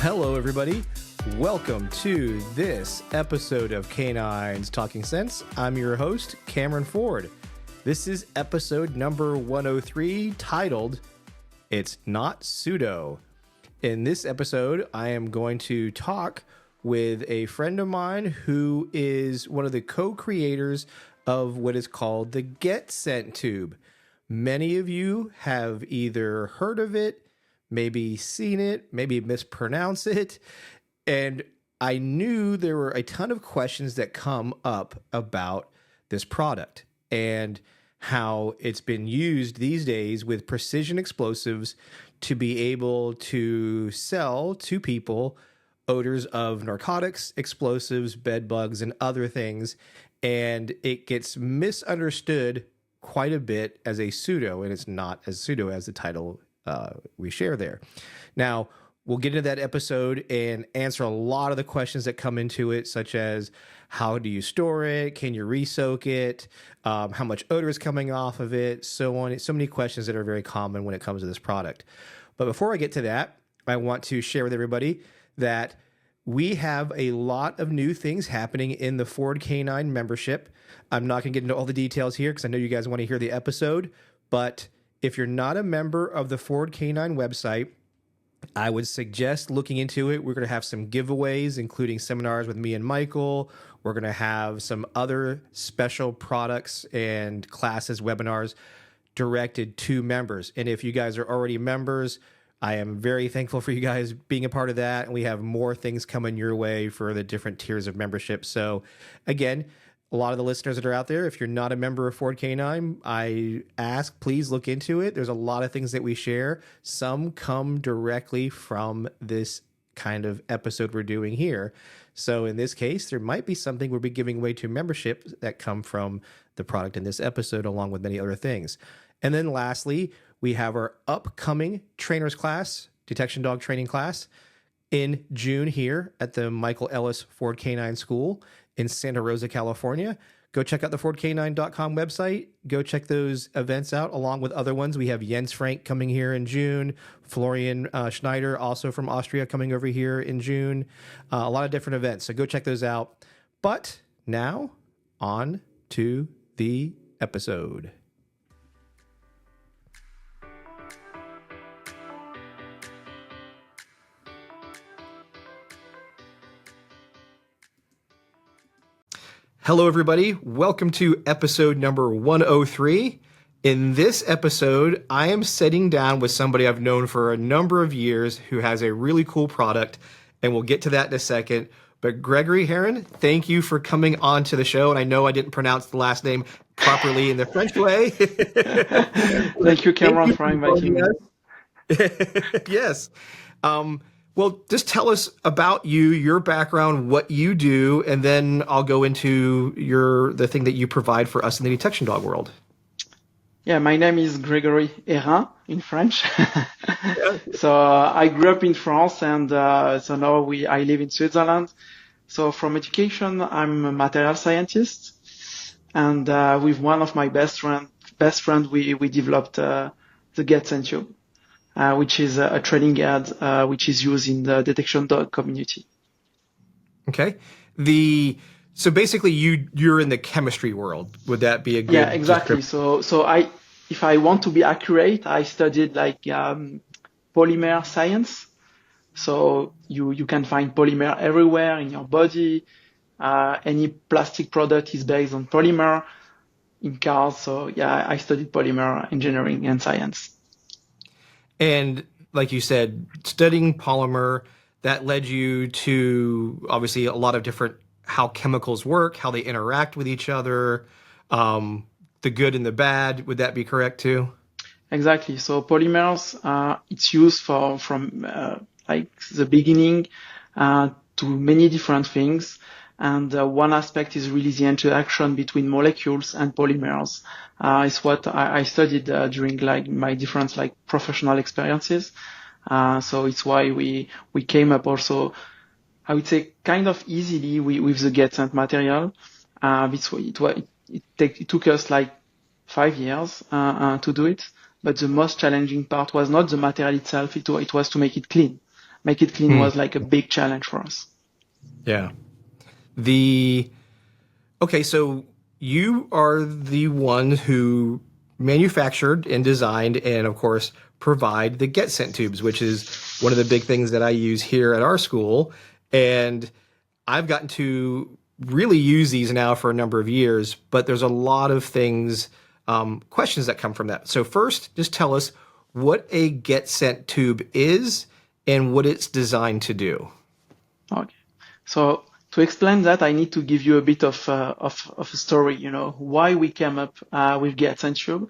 Hello, everybody. Welcome to this episode of Canines Talking Sense. I'm your host, Cameron Ford. This is episode number 103, titled, It's Not Pseudo. In this episode, I am going to talk with a friend of mine who is one of the co-creators of what is called the GetSent Tube. Many of you have either heard of it, maybe seen it, maybe mispronounce it. And I knew there were a ton of questions that come up about this product and how it's been used these days with precision explosives to be able to sell to people odors of narcotics, explosives, bed bugs, and other things. And it gets misunderstood quite a bit as a pseudo, and it's not as pseudo as the title we share there. Now, we'll get into that episode and answer a lot of the questions that come into it, such as how do you store it? Can you re-soak it? How much odor is coming off of it? So on. So many questions that are very common when it comes to this product. But before I get to that, I want to share with everybody that we have a lot of new things happening in the Ford Canine membership. I'm not going to get into all the details here because I know you guys want to hear the episode, but if you're not a member of the Ford Canine website, I would suggest looking into it. We're going to have some giveaways, including seminars with me and Michael. We're going to have some other special products and classes, webinars directed to members. And if you guys are already members, I am very thankful for you guys being a part of that. And we have more things coming your way for the different tiers of membership. So again, a lot of the listeners that are out there, if you're not a member of Ford Canine, I ask, please look into it. There's a lot of things that we share. Some come directly from this kind of episode we're doing here. So in this case, there might be something we'll be giving away to membership that come from the product in this episode, along with many other things. And then lastly, we have our upcoming trainers class, detection dog training class, in June here at the Michael Ellis Ford Canine School in Santa Rosa, California. Go check out the FordCanine.com website. Go check those events out along with other ones. We have Jens Frank coming here in June, Florian Schneider, also from Austria, coming over here in June. A lot of different events, so go check those out. But now, on to the episode. Hello, everybody. Welcome to episode number 103. In this episode, I am sitting down with somebody I've known for a number of years who has a really cool product, and we'll get to that in a second. But Gregory Heron, thank you for coming on to the show. And I know I didn't pronounce the last name properly in the French way. Thank you, Cameron, for inviting me. Yes. Well, just tell us about you, your background, what you do, and then I'll go into the thing that you provide for us in the detection dog world. Yeah, my name is Gregory Heron in French. So I grew up in France, and so now I live in Switzerland. So from education, I'm a material scientist, and with one of my best friend, we developed the GetSent Tube. Which is a training aid, which is used in the detection dog community. Okay. So basically you're in the chemistry world. Would that be a good? Yeah, exactly. So if I want to be accurate, I studied polymer science. So you can find polymer everywhere in your body. Any plastic product is based on polymer in cars. So yeah, I studied polymer engineering and science. And like you said, studying polymer, that led you to obviously a lot of different how chemicals work, how they interact with each other, the good and the bad. Would that be correct too? Exactly. So polymers, it's used from the beginning to many different things. And one aspect is really the interaction between molecules and polymers. It's what I studied during my different professional experiences. So it's why we came up also, I would say, kind of easily with the GetSent material. It took us 5 years to do it, but the most challenging part was not the material itself. It was to make it clean. make it clean was like a big challenge for us. Yeah. Okay, so you are the one who manufactured and designed and, of course, provide the GetSent tubes, which is one of the big things that I use here at our school. And I've gotten to really use these now for a number of years, but there's a lot of things, questions that come from that. So first, just tell us what a GetSent tube is and what it's designed to do. Okay. So to explain that, I need to give you a bit of a story, why we came up with GetSent tube.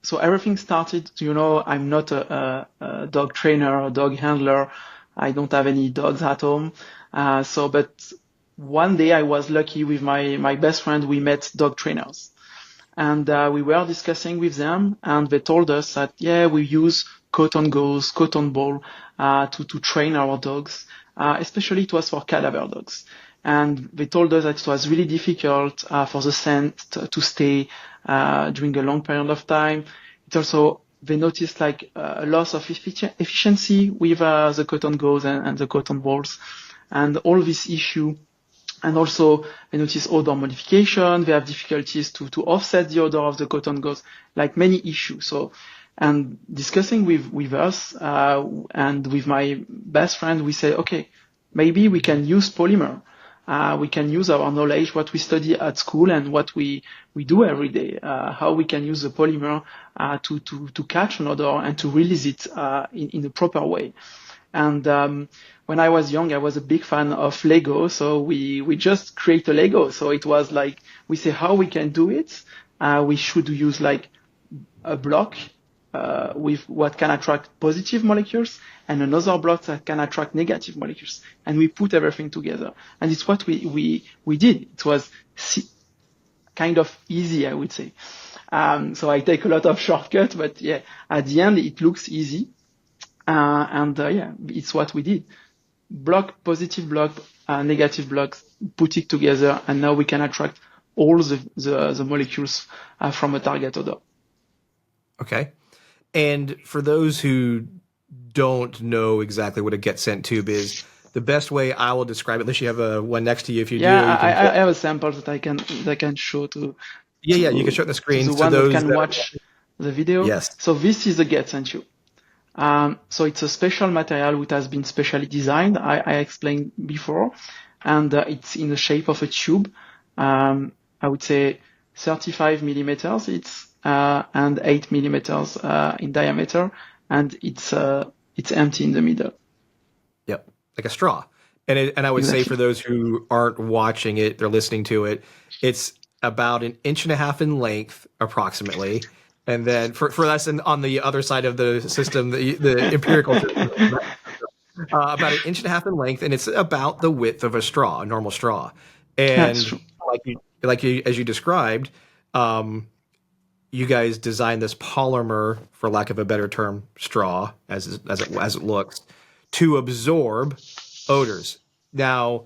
So everything started, I'm not a dog trainer or dog handler. I don't have any dogs at home. But one day I was lucky with my best friend. We met dog trainers, and we were discussing with them, and they told us that, we use cotton gauze, cotton ball, to train our dogs. Especially it was for cadaver dogs. And they told us that it was really difficult, for the scent to stay, during a long period of time. It also, they noticed like a loss of efficiency with, the cotton gauze and the cotton balls and all this issue. And also they notice odor modification. They have difficulties to offset the odor of the cotton gauze, like many issues. And discussing with us, and with my best friend, we say, okay, maybe we can use polymer. We can use our knowledge, what we study at school and what we do every day, how we can use the polymer, to catch an odor and to release it, in a proper way. And, when I was young, I was a big fan of Lego. So we just create a Lego. So it was like, we say how we can do it. We should use like a block, with what can attract positive molecules and another block that can attract negative molecules. And we put everything together. And it's what we did. It was kind of easy, I would say. So I take a lot of shortcuts, but at the end, it looks easy. It's what we did. Block, positive block, negative blocks, put it together. And now we can attract all the molecules, from a target odor. Okay. And for those who don't know exactly what a GetSent tube is, the best way I will describe it, unless you have one next to you, if you do. I have a sample that I can show to. You can show it on the screen. To the one that can watch the video. Yes. So this is a GetSent tube. So it's a special material which has been specially designed. I explained before, and it's in the shape of a tube. I would say 35 millimeters. And 8 millimeters in diameter, and it's empty in the middle. Yep, like a straw. And I would say for those who aren't watching it, they're listening to it. It's about 1.5 inches in length, approximately. And then for us on the other side of the system, the empirical system, about 1.5 inches in length, and it's about the width of a normal straw. And like you, as you described, you guys designed this polymer, for lack of a better term, straw, as it looks, to absorb odors. Now,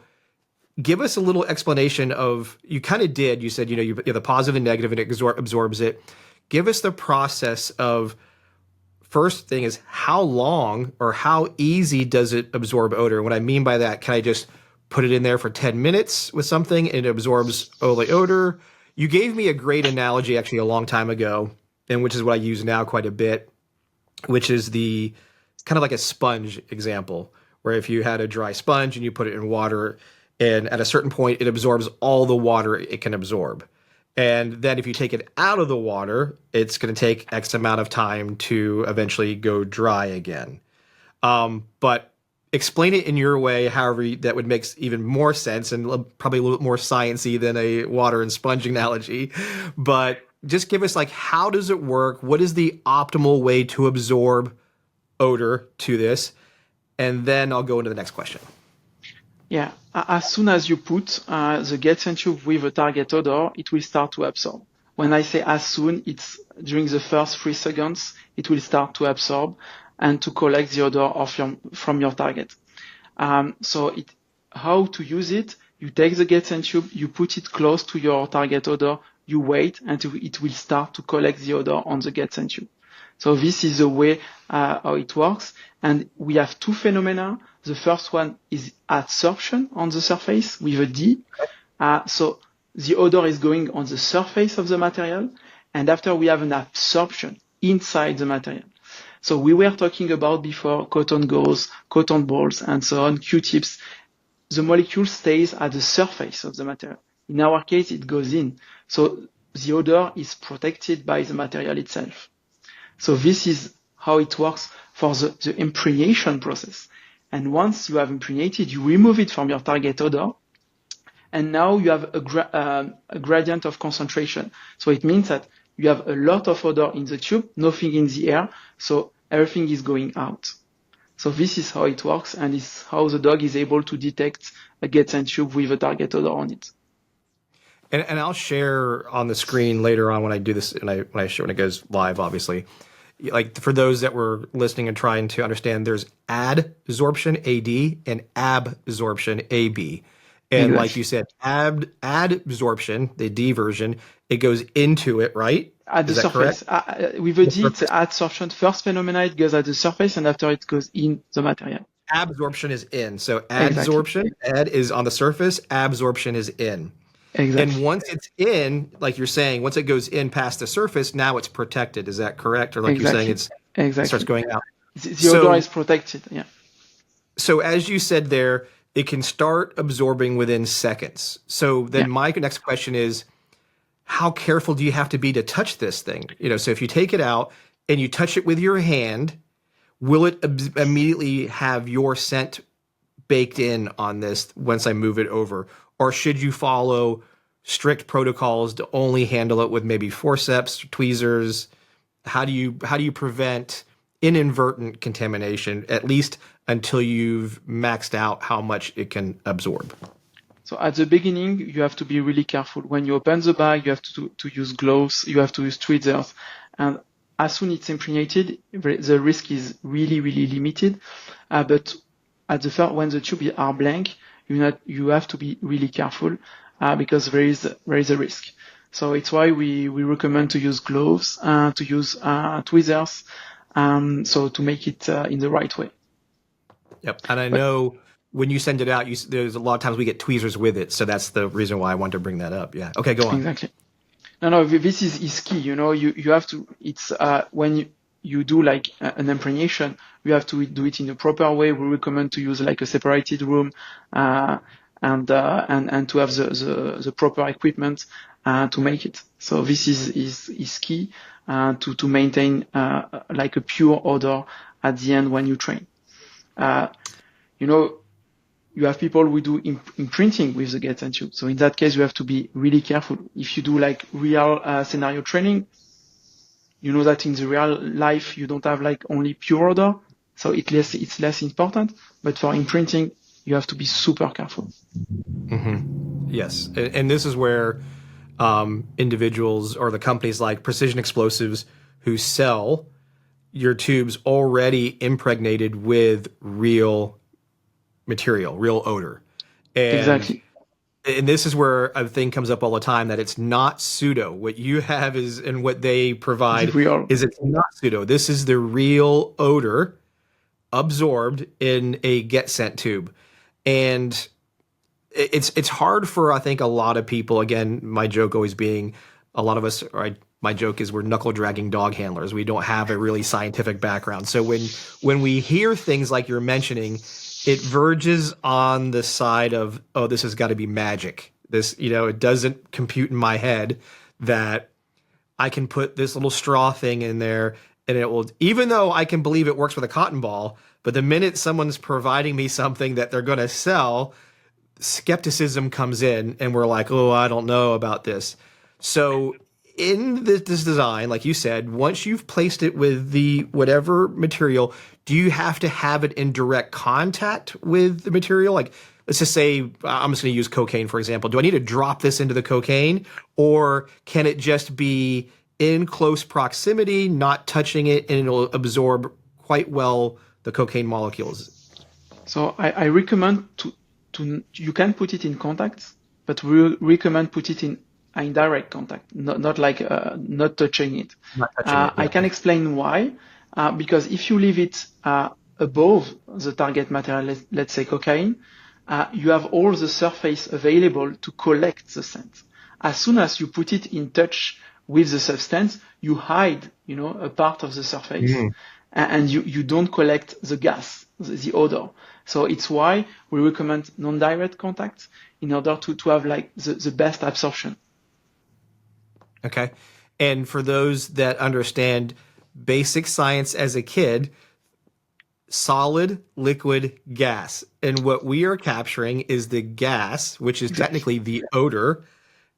give us a little explanation of, you kind of did, you said, you have the positive and negative and it absorbs it. Give us the process of, first thing is, how long or how easy does it absorb odor? And what I mean by that, can I just put it in there for 10 minutes with something and it absorbs all the odor? You gave me a great analogy actually a long time ago, and which is what I use now quite a bit, which is the kind of like a sponge example, where if you had a dry sponge and you put it in water, and at a certain point it absorbs all the water it can absorb. And then if you take it out of the water, it's going to take X amount of time to eventually go dry again. But explain it in your way, however that would make even more sense, and probably a little bit more sciencey than a water and sponge analogy. But just give us, like, how does it work? What is the optimal way to absorb odor to this? And then I'll go into the next question. Yeah, as soon as you put the GetSent tube with a target odor, it will start to absorb. When I say as soon, it's during the first 3 seconds, it will start to absorb and to collect the odor from your target. How to use it? You take the GetSent tube, you put it close to your target odor, you wait until it will start to collect the odor on the GetSent tube. So this is the way how it works. And we have two phenomena. The first one is adsorption on the surface with a D. So the odor is going on the surface of the material. And after we have an absorption inside the material. So we were talking about before cotton gauze, cotton balls, and so on, Q-tips. The molecule stays at the surface of the material. In our case, it goes in. So the odor is protected by the material itself. So this is how it works for the impregnation process. And once you have impregnated, you remove it from your target odor. And now you have a gradient of concentration. So it means that you have a lot of odor in the tube, nothing in the air. So everything is going out. So this is how it works, and it's how the dog is able to detect a get sent tube with a target odor on it. And I'll share on the screen later on when I do this, and when it goes live, obviously. Like for those that were listening and trying to understand, there's adsorption, AD, and absorption, AB. And like you said, adsorption, the D version, it goes into it, right? At the surface. With a D, it's adsorption. First phenomena, it goes at the surface, and after it goes in the material. Absorption is in. So adsorption, ad is on the surface, absorption is in. Exactly. And once it's in, like you're saying, once it goes in past the surface, now it's protected. Is that correct? Or like you're saying, it starts going out. The odor is protected, yeah. So as you said there, it can start absorbing within seconds. So then my next question is, how careful do you have to be to touch this thing? So if you take it out and you touch it with your hand, will it immediately have your scent baked in on this once I move it over? Or should you follow strict protocols to only handle it with maybe forceps, tweezers? How do you prevent inadvertent contamination, at least until you've maxed out how much it can absorb? So at the beginning, you have to be really careful. When you open the bag, you have to use gloves, you have to use tweezers. And as soon as it's impregnated, the risk is really, really limited. But at the first, when the tubes are blank, you have to be really careful because there is a risk. So it's why we recommend to use gloves, to use tweezers, so to make it in the right way. Yep, and I know when you send it out, there's a lot of times we get tweezers with it, so that's the reason why I wanted to bring that up. Yeah. Okay, go on. Exactly. No, this is key. You have to. It's when you do like an impregnation, you have to do it in a proper way. We recommend to use like a separated room, and to have the proper equipment to make it. So this is key to maintain like a pure odor at the end when you train. You have people who do imprinting with the get sent tube. So in that case, you have to be really careful. If you do like real scenario training, you know that in the real life, you don't have like only pure odor. So it's less important. But for imprinting, you have to be super careful. Mm-hmm. Yes. And this is where individuals or the companies like Precision Explosives who sell your tubes already impregnated with real material, real odor. Exactly. And this is where a thing comes up all the time, that it's not pseudo. What you have is, and what they provide is, it's not pseudo. This is the real odor absorbed in a get sent tube. And it's hard for, I think, a lot of people. Again, my joke always being, a lot of us, my joke is we're knuckle dragging dog handlers. We don't have a really scientific background. So when we hear things like you're mentioning, it verges on the side of, oh, this has got to be magic. This, it doesn't compute in my head that I can put this little straw thing in there and it will, even though I can believe it works with a cotton ball, but the minute someone's providing me something that they're going to sell, skepticism comes in and we're like, oh, I don't know about this. So in this design, like you said, once you've placed it with the whatever material, do you have to have it in direct contact with the material? Like, let's just say, I'm just going to use cocaine, for example. Do I need to drop this into the cocaine, or can it just be in close proximity, not touching it, and it'll absorb quite well the cocaine molecules? So I recommend you can put it in contact, but we recommend put it in indirect contact, not like not touching it. Not touching it, I yeah. can explain why. Because if you leave it above the target material, let's say cocaine, you have all the surface available to collect the scent. As soon as you put it in touch with the substance, you hide, a part of the surface, and you don't collect the gas, the odor. So it's why we recommend non-direct contact in order to have like the best absorption. Okay. And for those that understand basic science as a kid, solid, liquid, gas. And what we are capturing is the gas, which is technically the odor.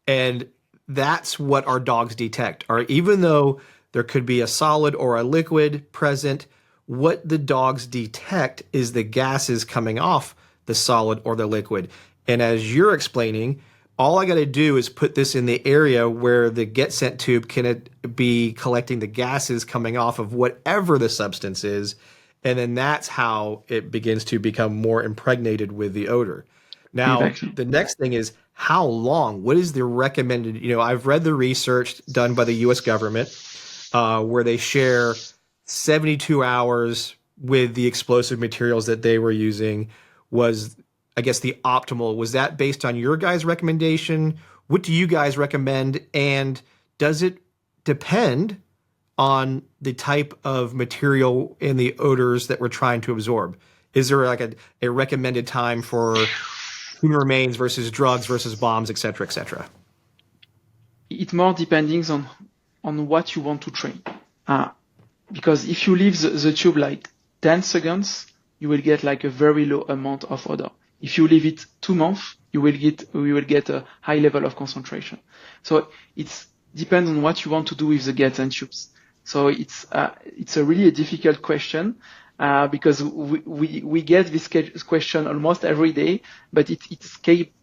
And that's what our dogs detect. Or even though there could be a solid or a liquid present, what the dogs detect is the gases coming off the solid or the liquid. And as you're explaining, all I got to do is put this in the area where the get scent tube can be collecting the gases coming off of whatever the substance is. And then that's how it begins to become more impregnated with the odor. Now, Exactly. the next thing is how long? What is the recommended? I've read the research done by the U.S. government where they share 72 hours with the explosive materials that they were using was, I guess, the optimal. Was that based on your guys' recommendation? What do you guys recommend? And does it depend on the type of material and the odors that we're trying to absorb? Is there like a recommended time for human remains versus drugs versus bombs, et cetera, et cetera? It more depends on what you want to train. Because if you leave the tube like 10 seconds, you will get like a very low amount of odor. If you leave it 2 months, we will get a high level of concentration. So it depends on what you want to do with the get scent tubes. So it's a really difficult question, because we get this question almost every day, but it's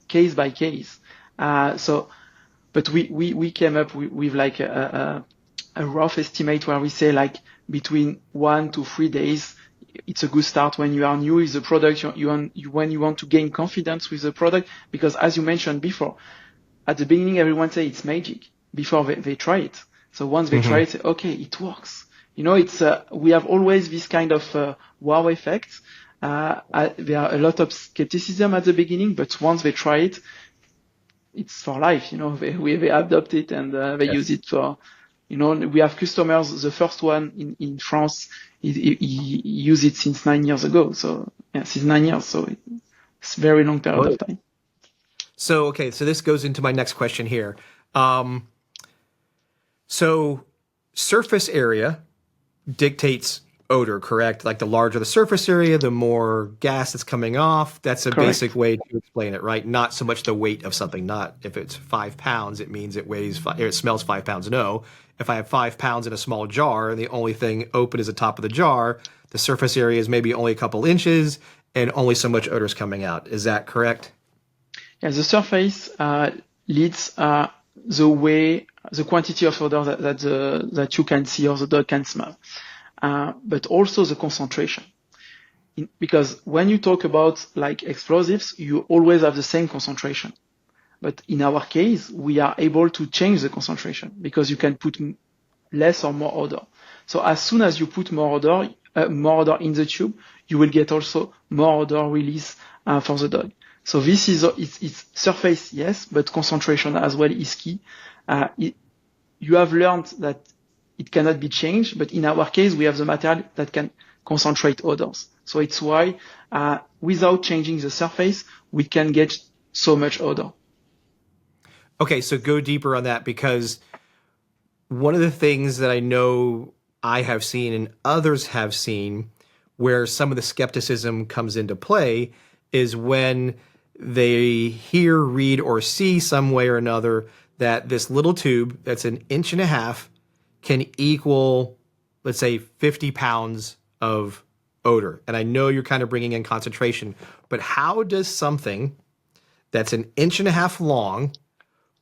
case by case. But we came up with like a rough estimate where we say like between 1 to 3 days. It's a good start when you are new with the product, when you want to gain confidence with the product, because as you mentioned before, at the beginning, everyone say it's magic before they try it. So once they try it, say, okay, it works. We have always this kind of wow effect. There are a lot of skepticism at the beginning, but once they try it, it's for life. They adopt it and they use it for. We have customers. The first one in France, he used it since 9 years ago. So since 9 years. So it's a very long period of time. So, okay. So this goes into my next question here. So surface area dictates odor, correct? Like the larger the surface area, the more gas that's coming off. That's a basic way to explain it, right? Not so much the weight of something. Not if it's 5 pounds, it means it smells 5 pounds. No. If I have 5 pounds in a small jar and the only thing open is the top of the jar, the surface area is maybe only a couple inches and only so much odor is coming out. Is that correct? Yeah, the surface leads the quantity of odor that you can see or the dog can smell, but also the concentration. Because when you talk about like explosives, you always have the same concentration. But in our case, we are able to change the concentration because you can put less or more odor. So as soon as you put more odor in the tube, you will get also more odor release for the dog. So this is it's surface, yes, but concentration as well is key. You have learned that it cannot be changed, but in our case, we have the material that can concentrate odors. So it's why without changing the surface, we can get so much odor. Okay, so go deeper on that, because one of the things that I know I have seen and others have seen where some of the skepticism comes into play is when they hear, read, or see some way or another that this little tube that's 1.5 inches can equal, let's say, 50 pounds of odor. And I know you're kind of bringing in concentration, but how does something that's 1.5 inches long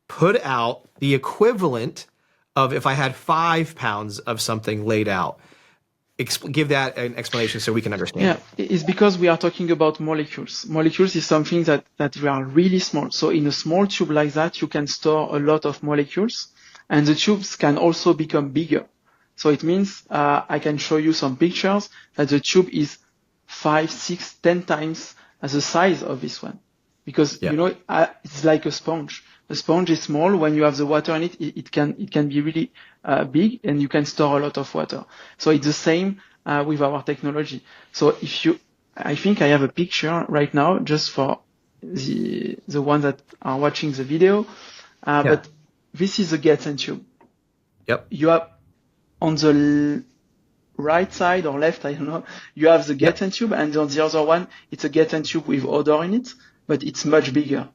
put out the equivalent of if I had 5 pounds of something laid out? give that an explanation so we can understand. Yeah, it's because we are talking about molecules. Molecules is something that we are really small. So in a small tube like that, you can store a lot of molecules, and the tubes can also become bigger. So it means I can show you some pictures that the tube is 5, 6, 10 times the size of this one. Because, it's like a sponge. The sponge is small. When you have the water in it, it can be really big, and you can store a lot of water. So it's the same with our technology. So I think I have a picture right now just for the ones that are watching the video. But this is a Getsen tube. Yep. You have on the right side or left, I don't know, you have the Getsen tube, and on the other one, it's a Getsen tube with odor in it, but it's much bigger.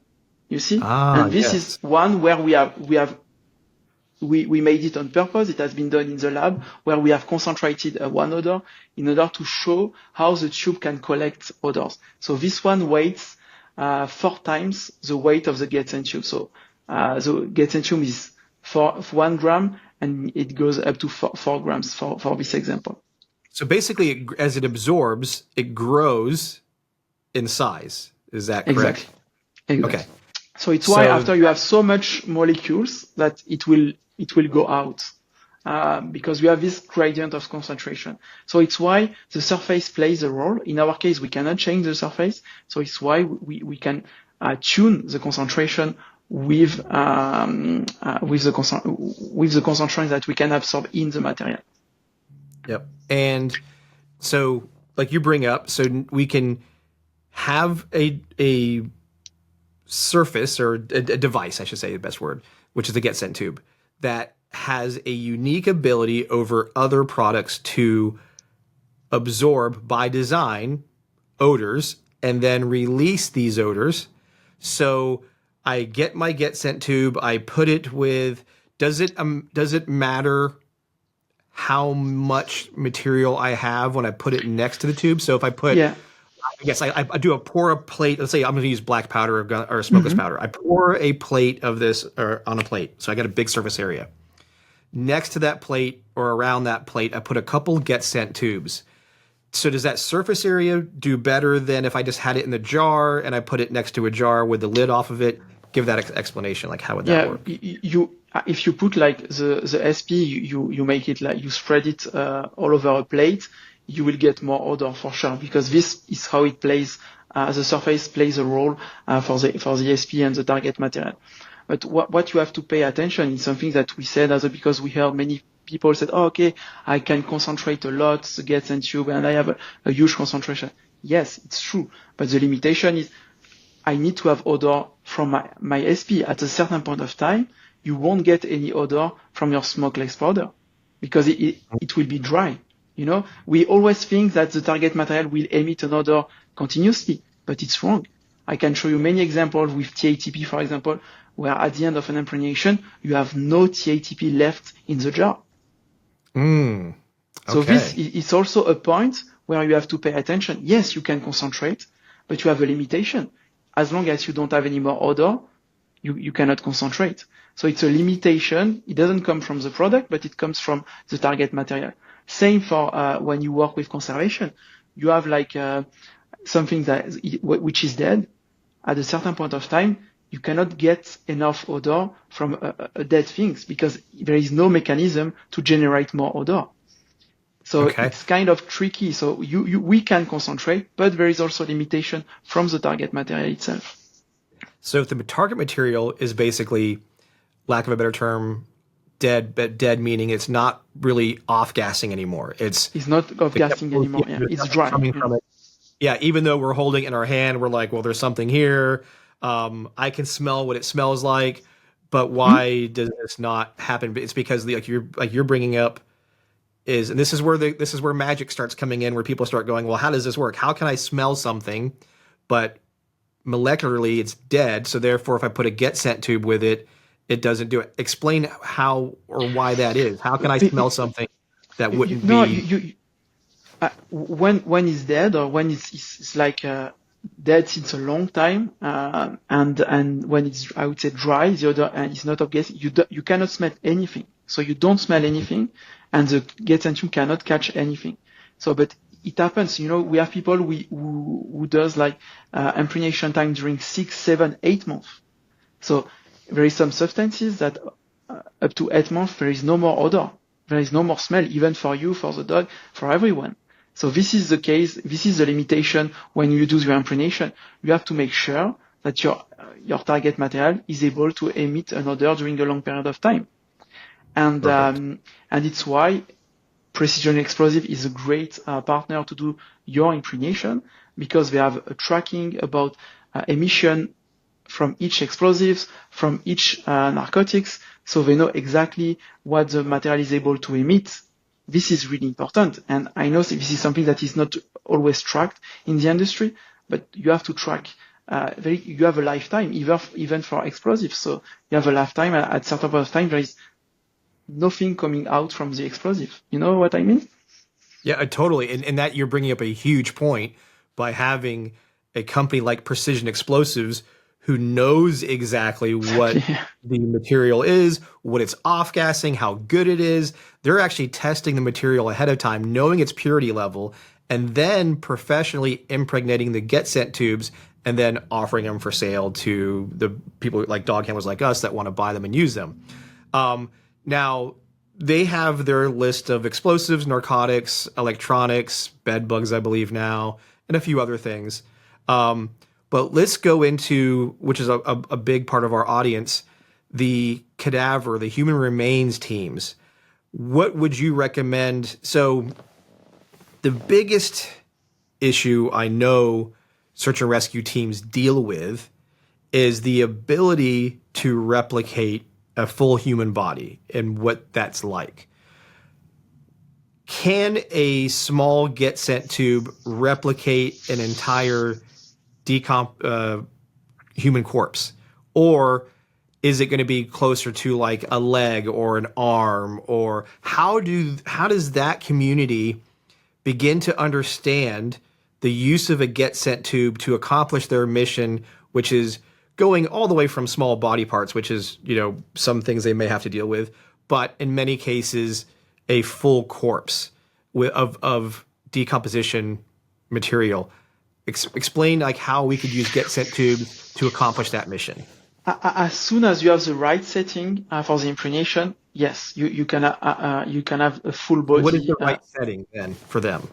You see? And this is one where we made it on purpose. It has been done in the lab where we have concentrated one odor in order to show how the tube can collect odors. So this one weighs 4 times the weight of the Getsen tube. So the Getsen tube is 1 gram, and it goes up to 4 grams for this example. So basically, as it absorbs, it grows in size. Is that correct? Exactly. Okay. So it's why after you have so much molecules that it will go out because we have this gradient of concentration. So it's why the surface plays a role. In our case, we cannot change the surface. So it's why we can tune the concentration with the concentration that we can absorb in the material. Yep. And so, like you bring up, so we can have a surface or a device, I should say the best word, which is the Getsen tube, that has a unique ability over other products to absorb by design odors and then release these odors. So I get my Getsen tube, I put it with, does it matter how much material I have when I put it next to the tube? So if I put, I guess I pour a plate, let's say I'm going to use black powder or smokeless powder. I pour a plate of this on a plate. So I got a big surface area. Next to that plate or around that plate, I put a couple Getsen tubes. So does that surface area do better than if I just had it in the jar and I put it next to a jar with the lid off of it? Give that explanation. Like, how would that work? If you put like the SP, you make it like you spread it all over a plate, you will get more odor for sure, because this is how it plays. The surface plays a role for the SP and the target material. But what you have to pay attention is something that we said because we heard many people said, oh, okay, I can concentrate a lot, the Getsen tube, and I have a huge concentration. Yes, it's true. But the limitation is I need to have odor from my SP at a certain point of time. You won't get any odor from your smokeless powder because it will be dry. You know, we always think that the target material will emit an odor continuously, but it's wrong. I can show you many examples with TATP, for example, where at the end of an impregnation, you have no TATP left in the jar. Okay. So this is also a point where you have to pay attention. Yes, you can concentrate, but you have a limitation. As long as you don't have any more odor, you cannot concentrate. So it's a limitation. It doesn't come from the product, but it comes from the target material. Same for when you work with conservation. You have like something which is dead. At a certain point of time, you cannot get enough odor from a dead things because there is no mechanism to generate more odor. So it's kind of tricky. So we can concentrate, but there is also limitation from the target material itself. So if the target material is basically, lack of a better term, dead, but dead meaning it's not really off-gassing anymore. It's not off-gassing anymore. Yeah, it's dry. From it. Yeah, even though we're holding it in our hand, we're like, well, there's something here. I can smell what it smells like, but why does this not happen? It's because you're bringing up and this is where magic starts coming in, where people start going, well, how does this work? How can I smell something, but molecularly it's dead? So therefore, if I put a Getsen tube with it, it doesn't do it. Explain how or why that is. How can I smell something that wouldn't be? When it's dead or when it's like dead since a long time, and when it's, I would say, dry, the odor and it's not off-gassing, you cannot smell anything. So you don't smell anything, and the Getsen tube cannot catch anything. So, but it happens, we have people who does like impregnation time during 6, 7, 8 months. So there is some substances that up to 8 months, there is no more odor. There is no more smell, even for you, for the dog, for everyone. So this is the case. This is the limitation when you do your impregnation. You have to make sure that your target material is able to emit an odor during a long period of time. And it's why Precision Explosive is a great partner to do your impregnation, because they have a tracking about emission from each explosives, from each narcotics, so they know exactly what the material is able to emit. This is really important, and I know this is something that is not always tracked in the industry, but you have to track. You have a lifetime, even for explosives. So you have a lifetime. At certain point of time, there is nothing coming out from the explosive. You know what I mean? Yeah, totally. And that you're bringing up a huge point by having a company like Precision Explosives who knows exactly what the material is, what it's off-gassing, how good it is. They're actually testing the material ahead of time, knowing its purity level, and then professionally impregnating the get sent tubes and then offering them for sale to the people like dog handlers like us that want to buy them and use them. Now, they have their list of explosives, narcotics, electronics, bed bugs, I believe now, and a few other things. But let's go into, which is a big part of our audience, the cadaver, the human remains teams. What would you recommend? So the biggest issue I know search and rescue teams deal with is the ability to replicate a full human body and what that's like. Can a small get sent tube replicate an entire human corpse, or is it going to be closer to like a leg or an arm? Or how does that community begin to understand the use of a get sent tube to accomplish their mission, which is going all the way from small body parts, which is, some things they may have to deal with, but in many cases a full corpse of decomposition material? Explain like how we could use get sent tubes to accomplish that mission. As soon as you have the right setting for the impregnation, yes, you can have a full body. What is the right setting then for them?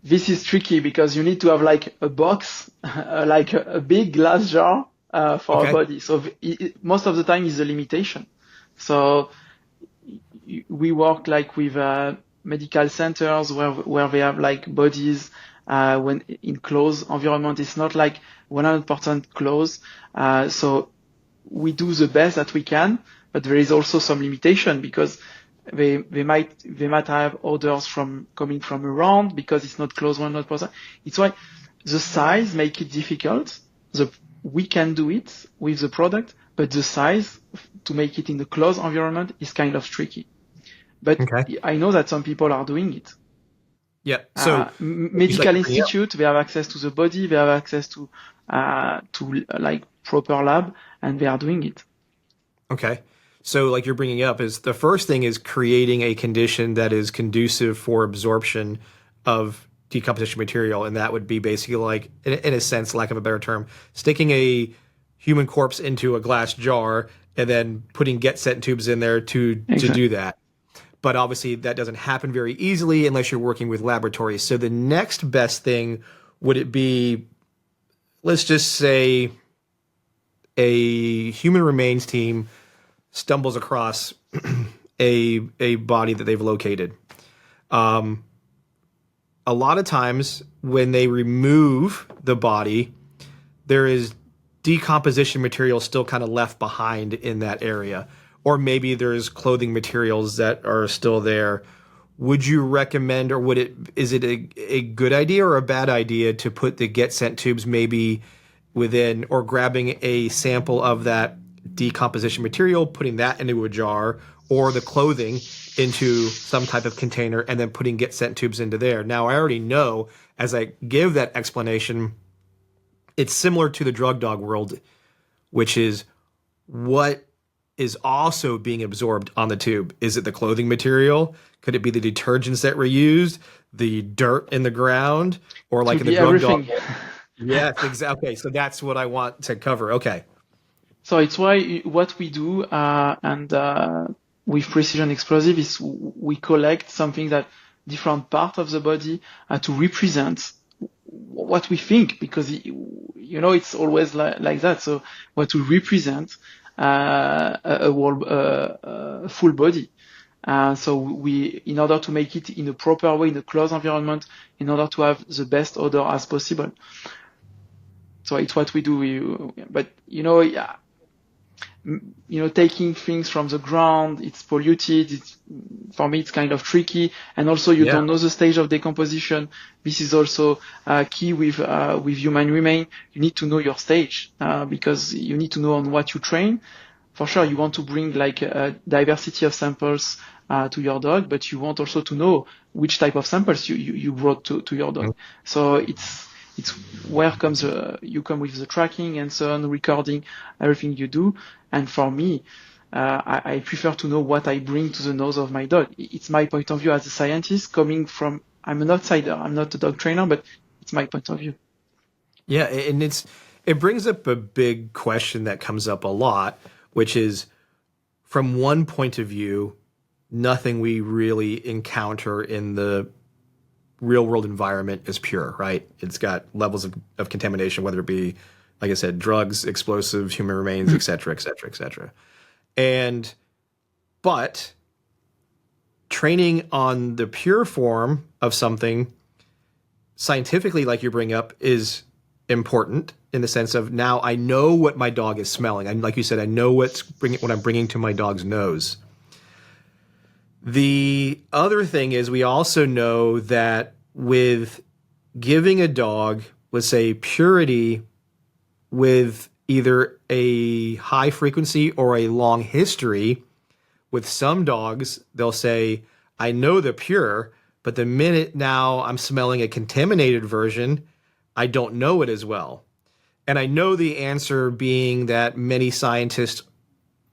This is tricky because you need to have like a box, like a big glass jar for a body. So most of the time is a limitation. So we work like with medical centers where they have like bodies when in closed environment. It's not like 100% closed. So we do the best that we can, but there is also some limitation because they might have orders coming from around because it's not closed 100%. It's why the size make it difficult. We can do it with the product, but the size to make it in the closed environment is kind of tricky. But I know that some people are doing it. Yeah. So medical institute, they have access to the body, they have access to like proper lab, and they are doing it. Okay. So like you're bringing up is the first thing is creating a condition that is conducive for absorption of decomposition material. And that would be basically like, in a sense, lack of a better term, sticking a human corpse into a glass jar and then putting get sent tubes in there to do that. But obviously that doesn't happen very easily unless you're working with laboratories. So the next best thing, would it be, let's just say a human remains team stumbles across a body that they've located. A lot of times when they remove the body, there is decomposition material still kind of left behind in that area. Or maybe there's clothing materials that are still there. Would you recommend, or is it a good idea or a bad idea to put the get sent tubes maybe within, or grabbing a sample of that decomposition material, putting that into a jar, or the clothing into some type of container, and then putting get sent tubes into there? Now, I already know as I give that explanation, it's similar to the drug dog world, which is what is also being absorbed on the tube? Is it the clothing material? Could it be the detergents that were used, the dirt in the ground, or like Could in the be drug dog? everything. Yes, exactly. Okay, so that's what I want to cover. Okay. So it's why what we do, with precision explosive is we collect something that different part of the body to represent what we think, because it's always like that. So what we represent a full body. So in order to make it in a proper way, in a closed environment, in order to have the best odor as possible. So it's what we do. But yeah, taking things from the ground, it's polluted. For me, it's kind of tricky. And also you don't know the stage of decomposition. This is also key with human remain. You need to know your stage, because you need to know on what you train. For sure, you want to bring like a diversity of samples to your dog, but you want also to know which type of samples you brought to your dog. So it's where comes you come with the tracking and so on, recording everything you do. And for me, I prefer to know what I bring to the nose of my dog. It's my point of view as a scientist coming from, I'm an outsider. I'm not a dog trainer, but it's my point of view. Yeah. And it brings up a big question that comes up a lot, which is, from one point of view, nothing we really encounter in the real world environment is pure, right? It's got levels of contamination, whether it be, like I said, drugs, explosives, human remains, et cetera, et cetera, et cetera. But training on the pure form of something scientifically, like you bring up, is important in the sense of, now I know what my dog is smelling. And like you said, I know what I'm bringing to my dog's nose. The other thing is, we also know that with giving a dog, let's say, purity with either a high frequency or a long history, with some dogs, they'll say, I know the pure, but the minute now I'm smelling a contaminated version, I don't know it as well. And I know the answer being that many scientists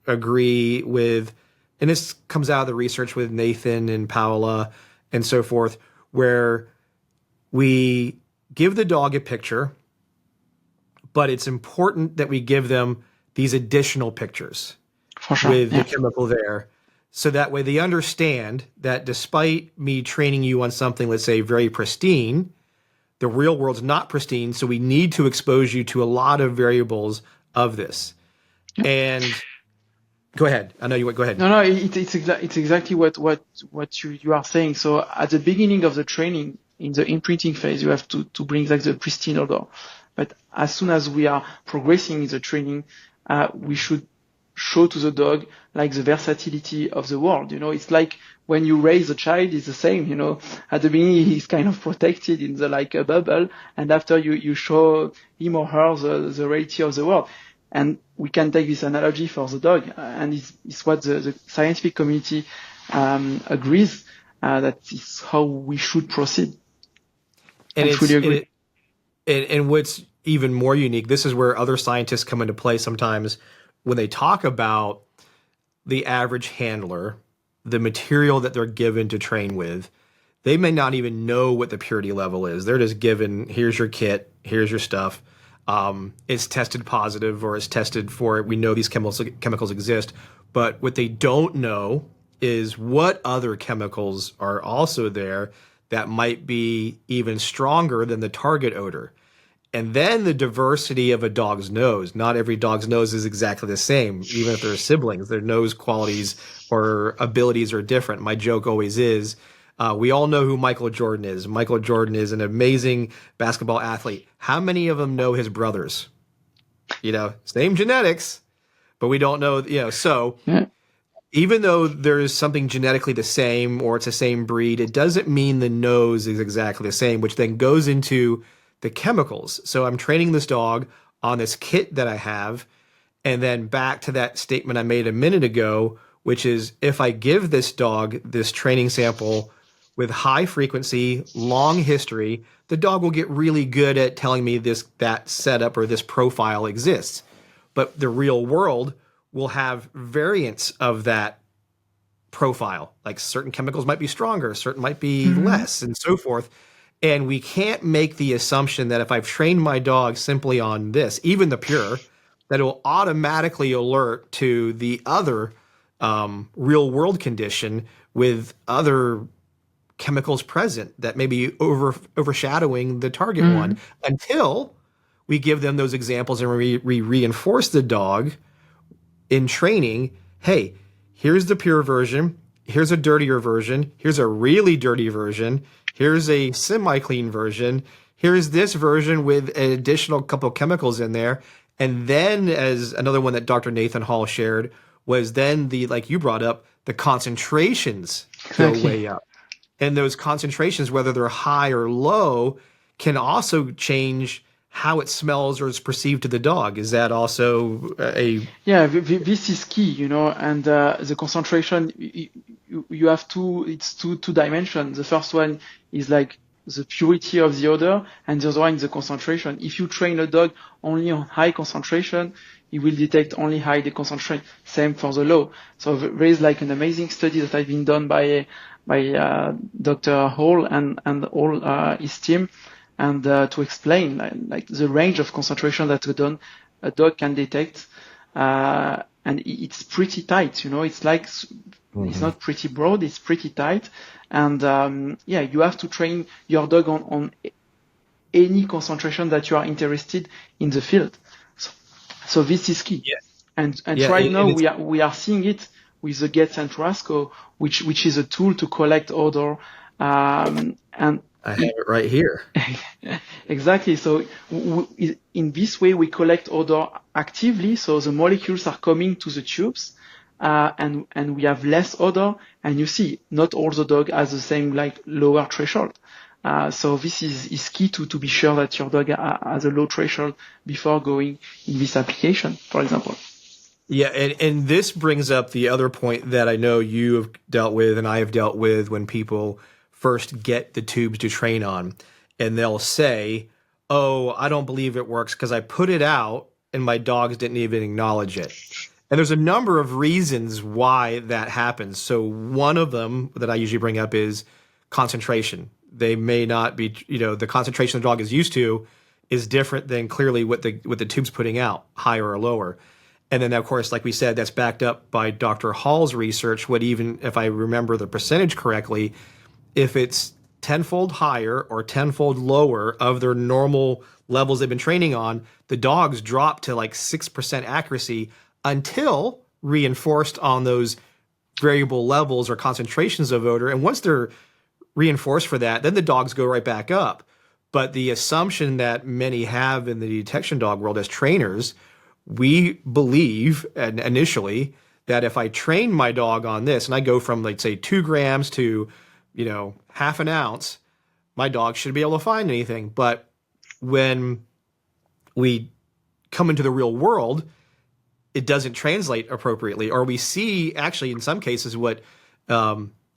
agree with, and this comes out of the research with Nathan and Paola and so forth, where we give the dog a picture, but it's important that we give them these additional pictures with the chemical there. So that way they understand that despite me training you on something, let's say, very pristine, the real world's not pristine. So we need to expose you to a lot of variables of this. And go ahead. I know you. Go ahead. No. It's exactly what you are saying. So at the beginning of the training, in the imprinting phase, you have to bring like the pristine odor. But as soon as we are progressing in the training, we should show to the dog like the versatility of the world. It's like when you raise a child, it's the same. At the beginning he's kind of protected in the like a bubble, and after you show him or her the reality of the world. And we can take this analogy for the dog, and it's what the scientific community agrees that is how we should proceed. And I fully agree. And what's even more unique, this is where other scientists come into play sometimes when they talk about the average handler, the material that they're given to train with. They may not even know what the purity level is. They're just given, here's your kit, here's your stuff. It's tested positive, or it's tested for, we know these chemicals exist. But what they don't know is what other chemicals are also there that might be even stronger than the target odor. And then the diversity of a dog's nose. Not every dog's nose is exactly the same, even if they're siblings. Their nose qualities or abilities are different. My joke always is, we all know who Michael Jordan is. Michael Jordan is an amazing basketball athlete. How many of them know his brothers? Same genetics, but we don't know, so even though there's something genetically the same or it's the same breed, it doesn't mean the nose is exactly the same, which then goes into the chemicals. So I'm training this dog on this kit that I have, and then back to that statement I made a minute ago, which is, if I give this dog this training sample with high frequency, long history, the dog will get really good at telling me that setup or this profile exists. But the real world, will have variants of that profile. Like certain chemicals might be stronger, certain might be less, and so forth. And we can't make the assumption that if I've trained my dog simply on this, even the pure, that it will automatically alert to the other real world condition with other chemicals present that may be overshadowing the target one, until we give them those examples and we reinforce the dog in training. Hey, here's the pure version. Here's a dirtier version. Here's a really dirty version. Here's a semi-clean version. Here's this version with an additional couple of chemicals in there. And then, as another one that Dr. Nathan Hall shared, was then the, like you brought up, the concentrations go way up. And those concentrations, whether they're high or low, can also change how it smells or is perceived to the dog. Is that also a... Yeah, this is key, and the concentration, you have it's two dimensions. The first one is like the purity of the odor, and the other one is the concentration. If you train a dog only on high concentration, it will detect only high concentration. Same for the low. So there is like an amazing study that has been done by Dr. Hall and all his team, and to explain like the range of concentration that a dog can detect, and it's pretty tight. It's like it's not pretty broad, it's pretty tight, and you have to train your dog on any concentration that you are interested in the field. So this is key. Yeah. And right now we are seeing it with the GetSense Rasco, which is a tool to collect odor, and I have it right here. Exactly. So in this way, we collect odor actively. So the molecules are coming to the tubes, and we have less odor. And you see, not all the dog has the same like lower threshold. So this is key to be sure that your dog has a low threshold before going in this application, for example. Yeah, and this brings up the other point that I know you have dealt with and I have dealt with when people first get the tubes to train on, and they'll say, oh, I don't believe it works because I put it out and my dogs didn't even acknowledge it. And there's a number of reasons why that happens. So one of them that I usually bring up is concentration. They may not be, the concentration the dog is used to is different than clearly what the tube's putting out, higher or lower. And then, of course, like we said, that's backed up by Dr. Hall's research. What, even if I remember the percentage correctly, if it's tenfold higher or tenfold lower of their normal levels they've been training on, the dogs drop to like 6% accuracy until reinforced on those variable levels or concentrations of odor. And once they're reinforced for that, then the dogs go right back up. But the assumption that many have in the detection dog world as trainers, we believe initially that if I train my dog on this and I go from, let's say, 2 grams to, half an ounce, my dog should be able to find anything. But when we come into the real world, it doesn't translate appropriately, or we see actually in some cases what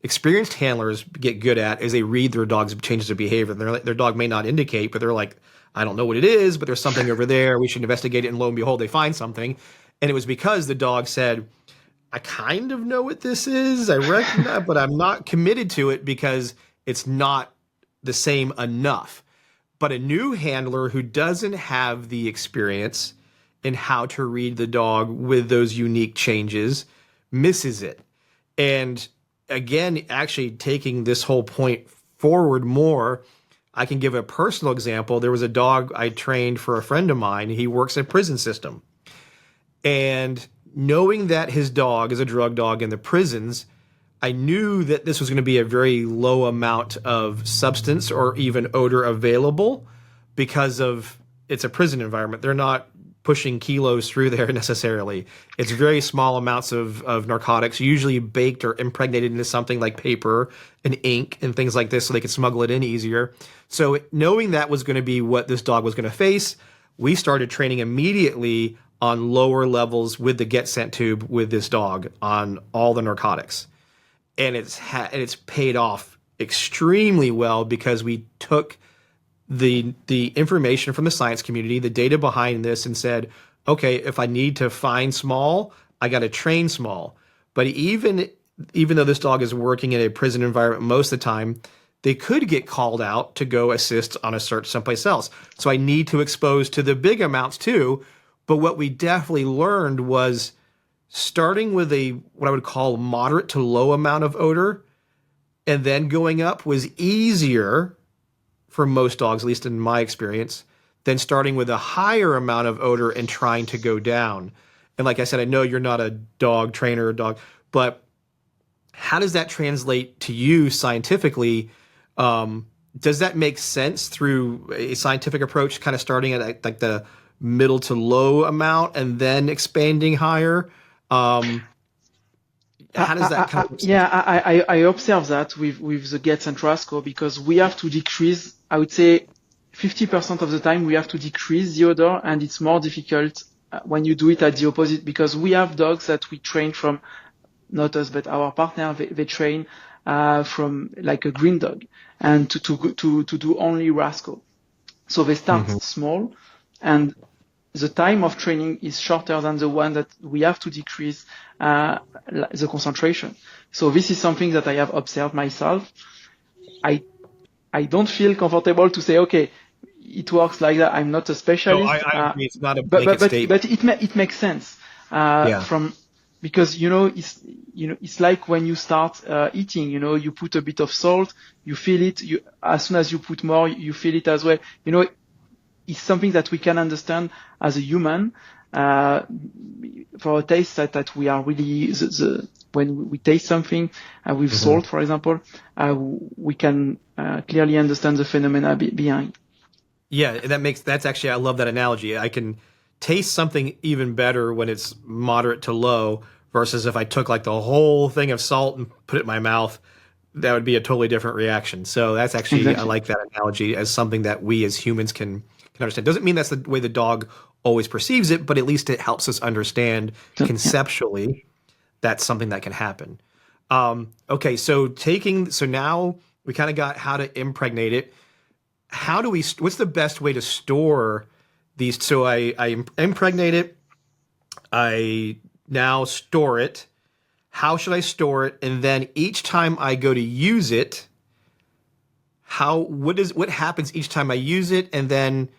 experienced handlers get good at is they read their dog's changes of behavior. Their dog may not indicate, but they're like, I don't know what it is, but there's something over there. We should investigate it. And lo and behold, they find something. And it was because the dog said, I kind of know what this is. I recognize, but I'm not committed to it because it's not the same enough. But a new handler who doesn't have the experience in how to read the dog with those unique changes misses it. And again, actually taking this whole point forward more, I can give a personal example. There was a dog I trained for a friend of mine. He works in a prison system. And knowing that his dog is a drug dog in the prisons, I knew that this was going to be a very low amount of substance or even odor available because of it's a prison environment. They're not pushing kilos through there necessarily. It's very small amounts of narcotics, usually baked or impregnated into something like paper and ink and things like this so they could smuggle it in easier. So knowing that was going to be what this dog was going to face, we started training immediately on lower levels with the GetSent tube with this dog on all the narcotics. And it's paid off extremely well because we took the information from the science community, the data behind this, and said, okay, if I need to find small, I got to train small. But even though this dog is working in a prison environment most of the time, they could get called out to go assist on a search someplace else. So I need to expose to the big amounts too. But what we definitely learned was starting with what I would call moderate to low amount of odor and then going up was easier for most dogs, at least in my experience, than starting with a higher amount of odor and trying to go down. And like I said, I know you're not a dog trainer or dog, but how does that translate to you scientifically? Does that make sense through a scientific approach, kind of starting at like the middle to low amount and then expanding higher? How does that kind of? Yeah, I observe that with the Getz and Trasco, because we have to decrease, I would say 50% of the time we have to decrease the odor, and it's more difficult when you do it at the opposite, because we have dogs that we train from, not us, but our partner, they train from like a green dog and to do only Rasco. So they start small, and the time of training is shorter than the one that we have to decrease the concentration. So this is something that I have observed myself. I don't feel comfortable to say, okay, it works like that. I'm not a specialist. No, I agree. It's not a blanket statement. But it makes sense because it's like when you start eating. You put a bit of salt, you feel it. As soon as you put more, you feel it as well. It's something that we can understand as a human. For a taste that we are really when we taste something with salt, for example, we can clearly understand the phenomena behind. Yeah, that's actually, I love that analogy. I can taste something even better when it's moderate to low versus if I took like the whole thing of salt and put it in my mouth, that would be a totally different reaction. So that's actually, exactly. I like that analogy as something that we as humans can understand. Doesn't mean that's the way the dog always perceives it, but at least it helps us understand conceptually that's something that can happen. Okay, so now we kind of got how to impregnate it. What's the best way to store these? So I impregnate it. I now store it. How should I store it? And then each time I go to use it, what happens each time I use it? And then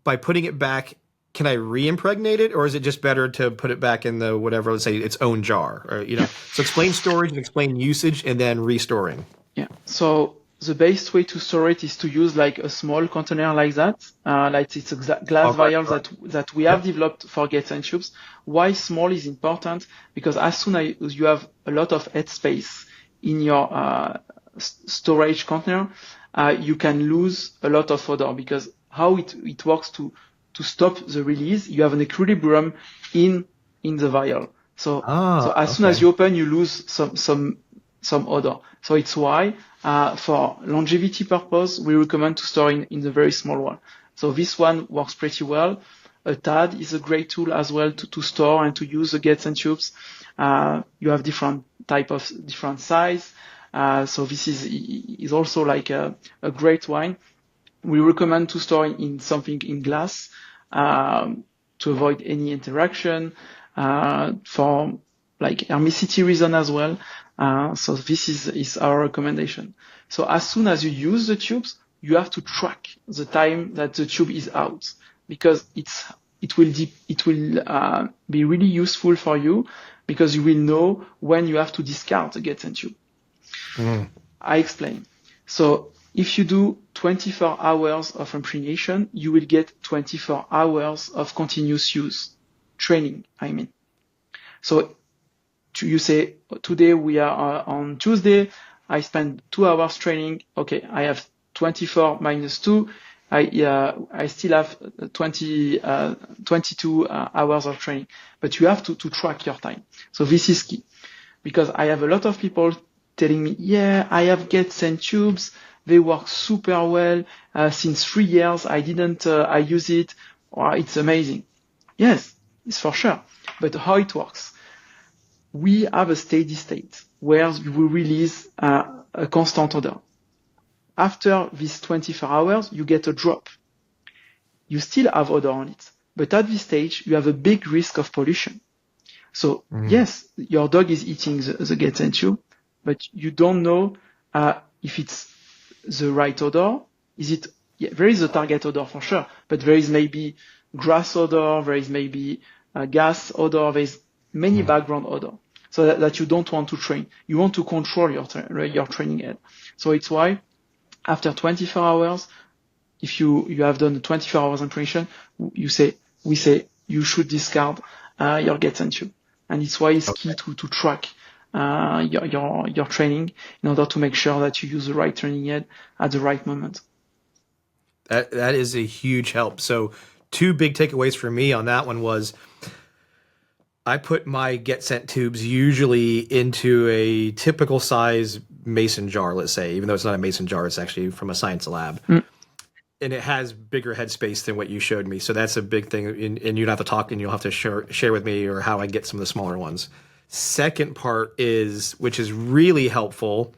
by putting it back, can I re-impregnate it, or is it just better to put it back in the whatever, let's say its own jar, or So explain storage and explain usage, and then restoring. Yeah. So the best way to store it is to use like a small container like that, like it's a glass vial that we have developed for Getz and Tubes. Why small is important? Because as soon as you have a lot of head space in your storage container, you can lose a lot of odor, because how it works to stop the release, you have an equilibrium in the vial. So as soon as you open, you lose some odor. So it's why for longevity purpose, we recommend to store in the very small one. So this one works pretty well. A TAD is a great tool as well to store and to use the Getz and Tubes. You have different size. So this is also like a great wine. We recommend to store in something in glass to avoid any interaction for like hermicity reason as well. So this is our recommendation. So as soon as you use the tubes, you have to track the time that the tube is out, because it will be really useful for you, because you will know when you have to discard the Getz and Tube. I explain. So if you do 24 hours of impregnation, you will get 24 hours of continuous use training, I mean. So you say, today we are on Tuesday, I spend 2 hours training. Okay, I have 24 minus 2. I still have 22 hours of training. But you have to track your time. So this is key, because I have a lot of people telling me, yeah, I have Getz and Tubes. They work super well. Since 3 years, I use it. Or it's amazing. Yes, it's for sure. But how it works? We have a steady state where you will release a constant odor. After these 24 hours, you get a drop. You still have odor on it. But at this stage, you have a big risk of pollution. So yes, your dog is eating the Get tube, but you don't know if it's the right odor. There is a target odor for sure, but there is maybe grass odor, there is maybe gas odor, there is many background odor. So that you don't want to train. You want to control your training head. So it's why after 24 hours, if you have done the 24 hours on training, we say you should discard your Get tube. And it's why it's key to track your training in order to make sure that you use the right training head at the right moment. That is a huge help. So 2 big takeaways for me on that one was I put my Get Sent tubes usually into a typical size mason jar, let's say, even though it's not a mason jar, it's actually from a science lab. And it has bigger head space than what you showed me. So that's a big thing. And you'd have to talk and you'll have to share with me or how I get some of the smaller ones. Second part is, which is really helpful,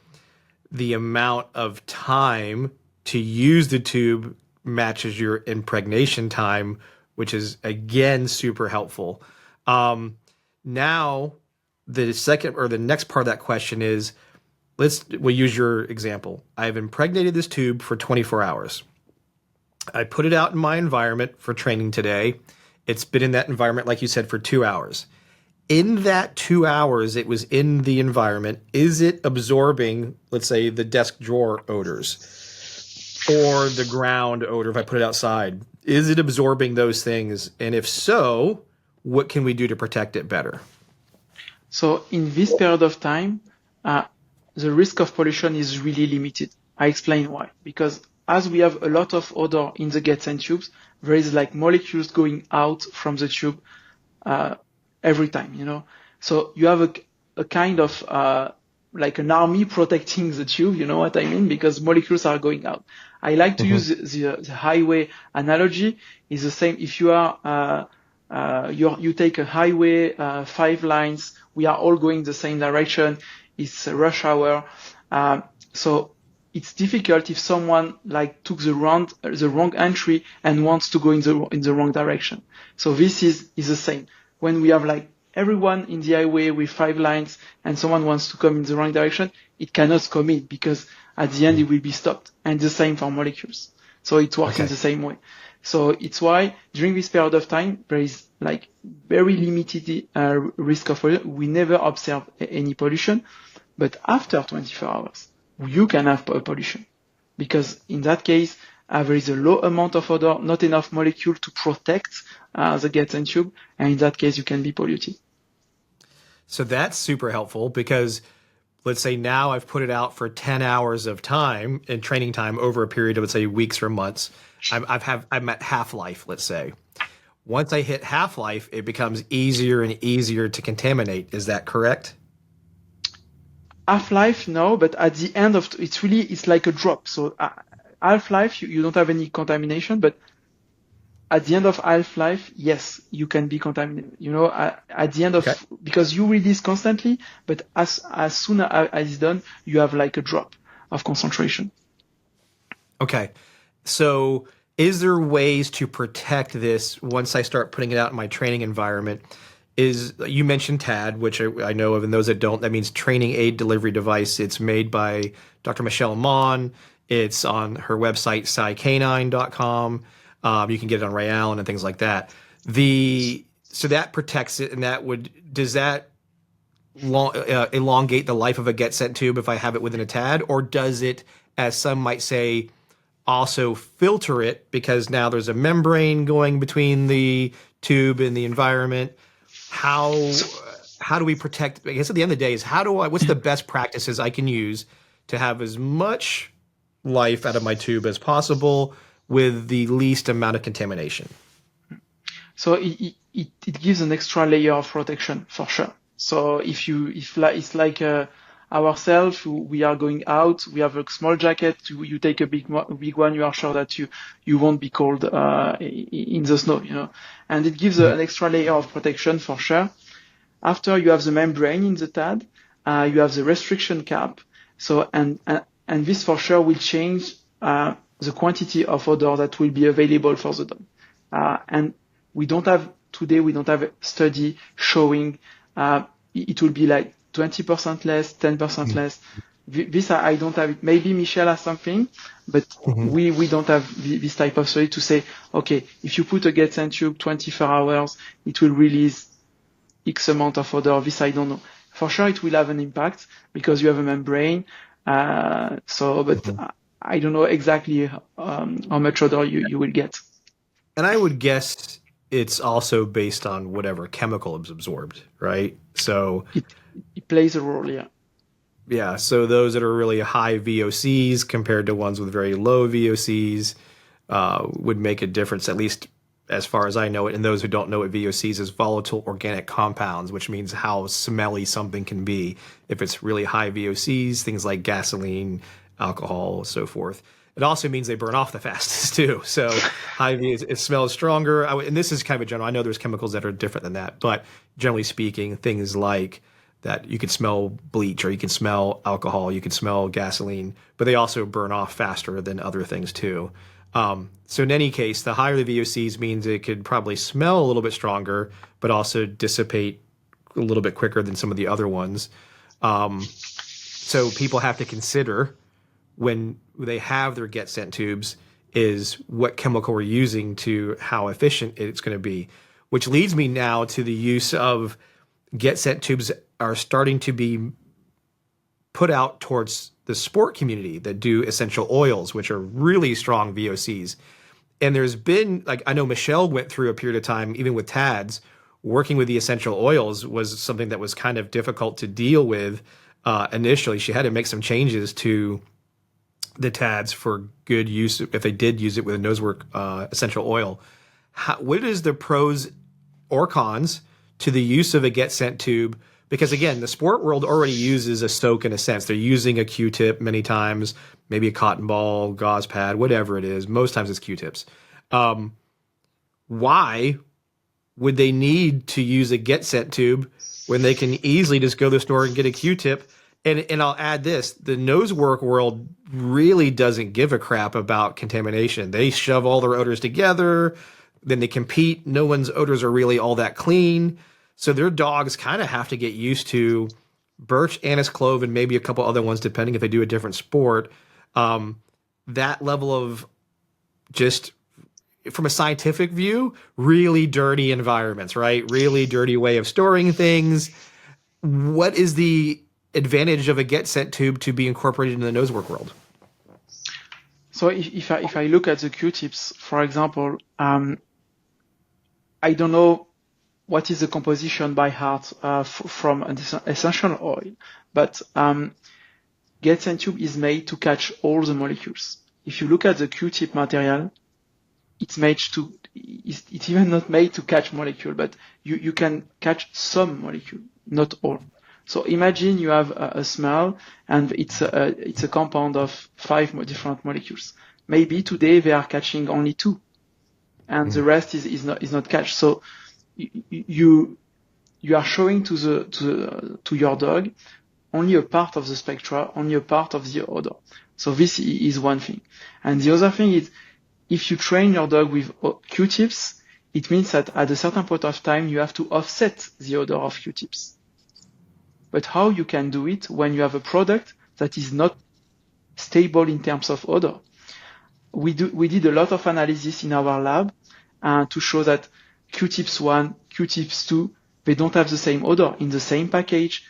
the amount of time to use the tube matches your impregnation time, which is again super helpful. Now the second or the next part of that question is, we'll use your example. I've impregnated this tube for 24 hours. I put it out in my environment for training today. It's been in that environment, like you said, for 2 hours. In that 2 hours it was in the environment, is it absorbing, let's say, the desk drawer odors or the ground odor if I put it outside? Is it absorbing those things? And if so, what can we do to protect it better? So in this period of time, the risk of pollution is really limited. I explain why. Because as we have a lot of odor in the Get Sent tubes, there is like molecules going out from the tube every time, So you have a kind of like an army protecting the tube, you know what I mean? Because molecules are going out. I like to use the highway analogy. Is the same if you are you take a highway, 5 lines, we are all going the same direction. It's a rush hour. So it's difficult if someone like took the wrong entry and wants to go in the wrong direction. So this is the same. When we have like everyone in the highway with 5 lines and someone wants to come in the wrong direction, it cannot come in because at the end it will be stopped. And the same for molecules. So it works in the same way. So it's why during this period of time, there is like very limited risk of pollution. We never observe any pollution, but after 24 hours, you can have pollution because in that case, there is a low amount of odor, not enough molecule to protect the Get Sent tube, and in that case, you can be polluted. So that's super helpful because let's say now I've put it out for 10 hours of time and training time over a period of, let's say, weeks or months. I'm at half-life, let's say. Once I hit half-life, it becomes easier and easier to contaminate. Is that correct? Half-life, no, but at the end of it's like a drop. So half-life, you don't have any contamination, but at the end of half-life, yes, you can be contaminated. At the end of because you release constantly, but as soon as it's done, you have like a drop of concentration. Okay, so is there ways to protect this once I start putting it out in my training environment? You mentioned TAD, which I know of, and those that don't, that means Training Aid Delivery Device. It's made by Dr. Michelle Mon. It's on her website, scicanine.com. You can get it on Ray Allen and things like that. So that protects it, and does that elongate the life of a Get Sent tube if I have it within a TAD, or does it, as some might say, also filter it because now there's a membrane going between the tube and the environment? How do we protect? I guess at the end of the day is what's the best practices I can use to have as much life out of my tube as possible with the least amount of contamination? So it gives an extra layer of protection for sure. So if it's like ourselves, we are going out, we have a small jacket, you take a big one, you are sure that you won't be cold in the snow, and it gives an extra layer of protection for sure. After you have the membrane in the TAD, you have the restriction cap. So and this for sure will change the quantity of odor that will be available for the dog. And we don't have a study showing it will be like 20% less, 10% less. This I don't have it. Maybe Michel has something, but we don't have this type of study to say, okay, if you put a Getsen tube 24 hours, it will release X amount of odor. This I don't know. For sure, it will have an impact because you have a membrane. But I don't know exactly how much odor you will get. And I would guess it's also based on whatever chemical is absorbed, right? So it plays a role, yeah. Yeah, so those that are really high VOCs compared to ones with very low VOCs would make a difference, at least as far as I know it. And those who don't know what VOCs is, volatile organic compounds, which means how smelly something can be. If it's really high VOCs, things like gasoline, alcohol, so forth. It also means they burn off the fastest too. So high VOCs, it smells stronger. And this is kind of a general. I know there's chemicals that are different than that, but generally speaking, things like that you can smell bleach or you can smell alcohol, you can smell gasoline, but they also burn off faster than other things too. So in any case, the higher the VOCs means it could probably smell a little bit stronger, but also dissipate a little bit quicker than some of the other ones. So people have to consider when they have their Get-Sent tubes is what chemical we're using to how efficient it's going to be, which leads me now to the use of Get-Sent tubes are starting to be put out towards the sport community that do essential oils, which are really strong VOCs. And there's been, like, I know Michelle went through a period of time, even with TADS, working with the essential oils was something that was kind of difficult to deal with initially. She had to make some changes to the TADS for good use if they did use it with a nosework essential oil. What is the pros or cons to the use of a Get-Sent tube? Because again, the sport world already uses a soak in a sense. They're using a Q-tip many times, maybe a cotton ball, gauze pad, whatever it is. Most times it's Q-tips. Why would they need to use a Get-Sent tube when they can easily just go to the store and get a Q-tip? And I'll add this, the nosework world really doesn't give a crap about contamination. They shove all their odors together, then they compete. No one's odors are really all that clean. So their dogs kind of have to get used to birch, anise, clove, and maybe a couple other ones, depending if they do a different sport. That level of, just from a scientific view, really dirty environments, right? Really dirty way of storing things. What is the advantage of a Get-Sent tube to be incorporated in the nosework world? So if I look at the Q-tips, for example, I don't know what is the composition by heart from an essential oil, but Get-Sent tube is made to catch all the molecules. If you look at the Q-tip material, it's even not made to catch molecule, but you can catch some molecule, not all. So imagine you have a smell and it's a compound of 5 different molecules. Maybe today they are catching only 2, and the rest is not catch. So you are showing to your dog only a part of the spectra, only a part of the odor. So this is one thing. And the other thing is, if you train your dog with Q-tips, it means that at a certain point of time you have to offset the odor of Q-tips. But how you can do it when you have a product that is not stable in terms of odor? We did a lot of analysis in our lab to show that Q-tips 1, Q-tips 2, they don't have the same odor in the same package,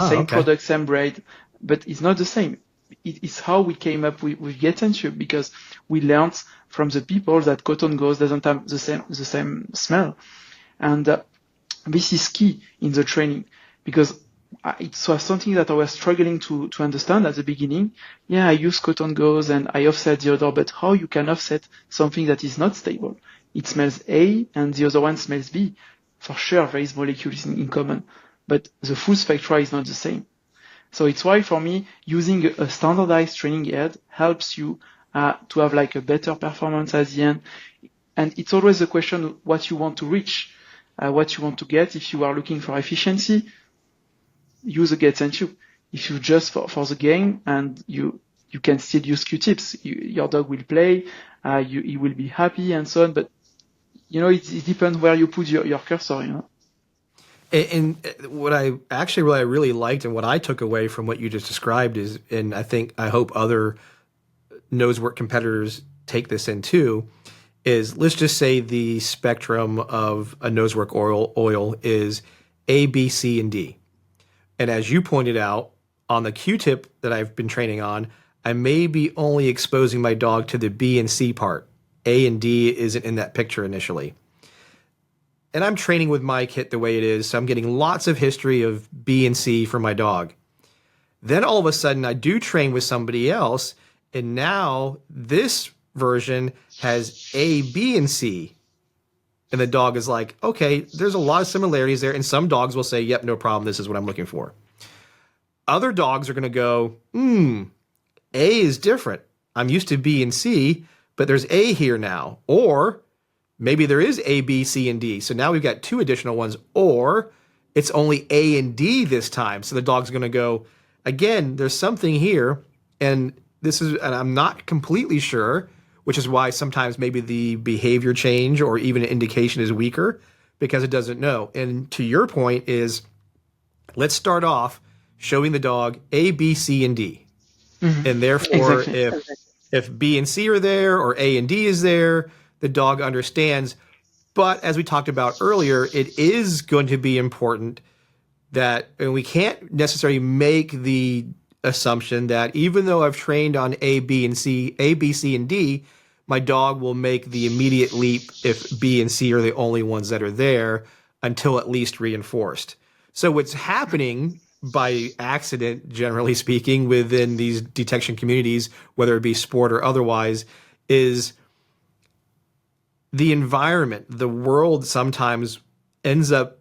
same product, same brand, but it's not the same. It's how we came up with Get-Sent tube, because we learned from the people that cotton gauze doesn't have the same smell. And this is key in the training, because it was something that I was struggling to understand at the beginning. Yeah, I use cotton gauze and I offset the odor, but how you can offset something that is not stable? It smells A and the other one smells B. For sure, there is molecules in common, but the full spectra is not the same. So it's why for me, using a standardized training head helps you to have like a better performance at the end. And it's always a question what you want to reach, what you want to get. If you are looking for efficiency, use a Get-Sent tube. If you just for the game, and you can still use Q-tips, your dog will play, he will be happy and so on. But it depends where you put your cursor, And what I really liked and what I took away from what you just described is, and I hope other nosework competitors take this in too, is let's just say the spectrum of a nosework oil is A, B, C, and D. And as you pointed out, on the Q-tip that I've been training on, I may be only exposing my dog to the B and C part. A and D isn't in that picture initially. And I'm training with my kit the way it is, so I'm getting lots of history of B and C for my dog. Then all of a sudden I do train with somebody else, and now this version has A, B, and C. And the dog is like, okay, there's a lot of similarities there. And some dogs will say, yep, no problem, this is what I'm looking for. Other dogs are going to go, A is different. I'm used to B and C, but there's A here now. Or maybe there is A, B, C, and D. So now we've got two additional ones. Or it's only A and D this time. So the dog's going to go, again, there's something here. And I'm not completely sure, which is why sometimes maybe the behavior change or even an indication is weaker because it doesn't know. And to your point is, let's start off showing the dog A, B, C, and D. Mm-hmm. And therefore, exactly. if B and C are there or A and D is there, the dog understands. But as we talked about earlier, it is going to be important that, and we can't necessarily make the assumption that even though I've trained on A, B, C, and D, my dog will make the immediate leap if B and C are the only ones that are there until at least reinforced. So what's happening by accident, generally speaking, within these detection communities, whether it be sport or otherwise, is the environment, the world sometimes ends up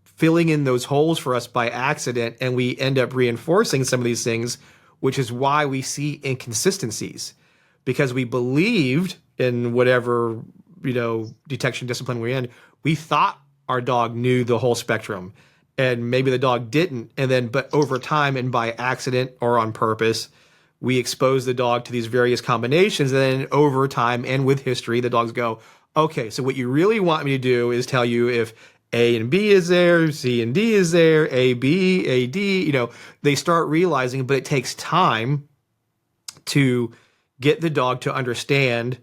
filling in those holes for us by accident, and we end up reinforcing some of these things, which is why we see inconsistencies. Because we believed in whatever, detection discipline we're in, we thought our dog knew the whole spectrum, and maybe the dog didn't. But over time and by accident or on purpose, we expose the dog to these various combinations. And then over time and with history, the dogs go, okay, so what you really want me to do is tell you if A and B is there, C and D is there, A, B, A, D, they start realizing, but it takes time to get the dog to understand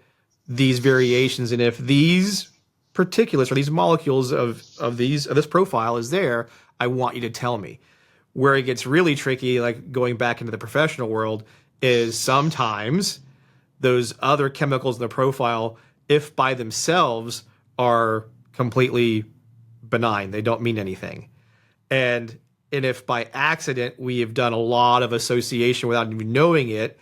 these variations. And if these particulates or these molecules of this profile is there, I want you to tell me. Where it gets really tricky, like going back into the professional world, is sometimes those other chemicals in the profile, if by themselves are completely benign, they don't mean anything. And if by accident we have done a lot of association without even knowing it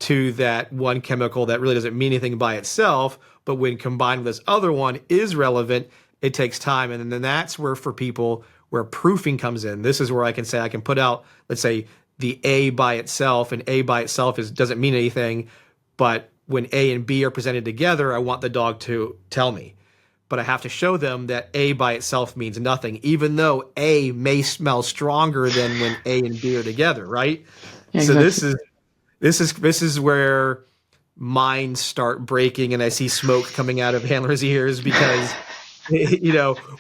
to that one chemical that really doesn't mean anything by itself, but when combined with this other one is relevant, it takes time. And then that's where, for people, where proofing comes in. This is where I can say, I can put out, let's say, the A by itself, and A by itself doesn't mean anything, but when A and B are presented together, I want the dog to tell me. But I have to show them that A by itself means nothing, even though A may smell stronger than when A and B are together, right? Yeah, exactly. So this is where minds start breaking, and I see smoke coming out of handlers' ears because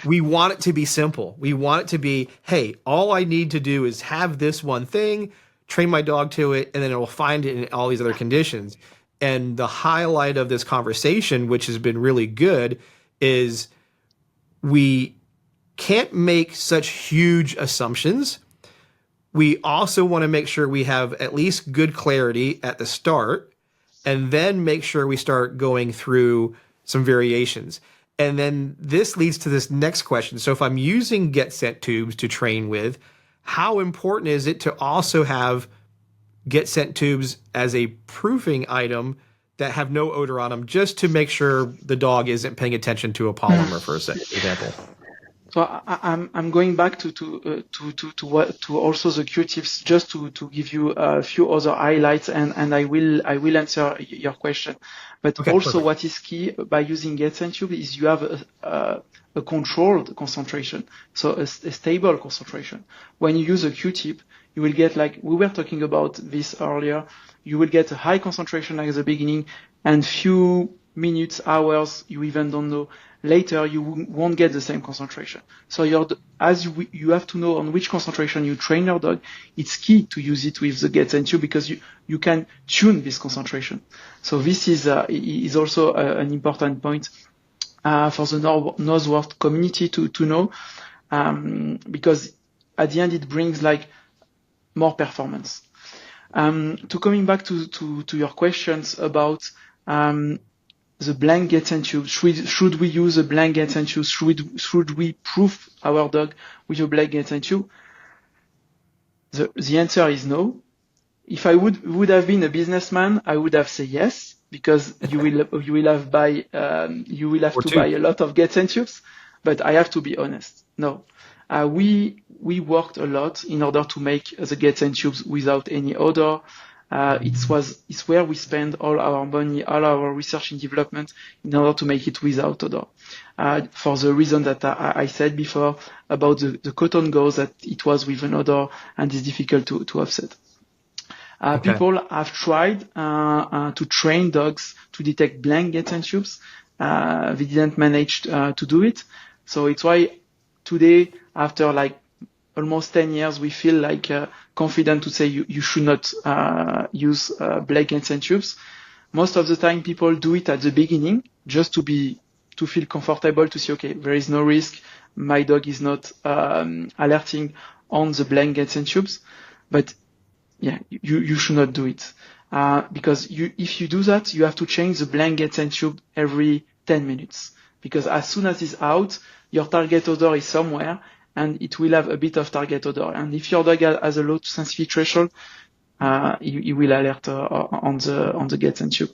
we want it to be simple. We want it to be, hey, all I need to do is have this one thing, train my dog to it, and then it will find it in all these other conditions. And the highlight of this conversation, which has been really good, is we can't make such huge assumptions. We also want to make sure we have at least good clarity at the start, and then make sure we start going through some variations. And then this leads to this next question. So if I'm using get scent tubes to train with, how important is it to also have get scent tubes as a proofing item that have no odor on them, just to make sure the dog isn't paying attention to a polymer, for example? So I'm going back to also the Q-tips, just to give you a few other highlights, and I will answer your question. But okay, also perfect. What is key by using get scent tube is you have a controlled concentration, so a stable concentration. When you use a Q-tip, you will get, like we were talking about this earlier, you will get a high concentration at the beginning and few minutes, hours, you even don't know, later you won't get the same concentration. So you have to know on which concentration you train your dog. It's key to use it with the Gets and Tube because you can tune this concentration. So this is also an important point for the Noseworth community to know, because at the end it brings like more performance. To coming back to your questions about the blank Gets and Tube, should we use a blank Gets and Tube? Should we proof our dog with a blank Gets and Tube? The answer is no. If I would have been a businessman, I would have said yes, because you will have to buy a lot of Gets and Tubes. But I have to be honest. No, we worked a lot in order to make the Gets and Tubes without any odor. It's where we spend all our money, all our research and development in order to make it without odor. For the reason that I said before about the cotton gauze, that it was with an odor and is difficult to offset. Okay. People have tried to train dogs to detect blank Gets and Tubes. They didn't manage to do it. So it's why today, after like almost 10 years, we feel like confident to say you should not use black Gets and Tubes. Most of the time, people do it at the beginning just to feel comfortable, to say, okay, there is no risk. My dog is not alerting on the blank Gets and Tubes. But yeah, you should not do it because if you do that, you have to change the blank Gets and Tube every 10 minutes. Because as soon as it's out, your target odor is somewhere, and it will have a bit of target odor. And if your dog has a low sensitivity threshold, he will alert on the Gets and Tube.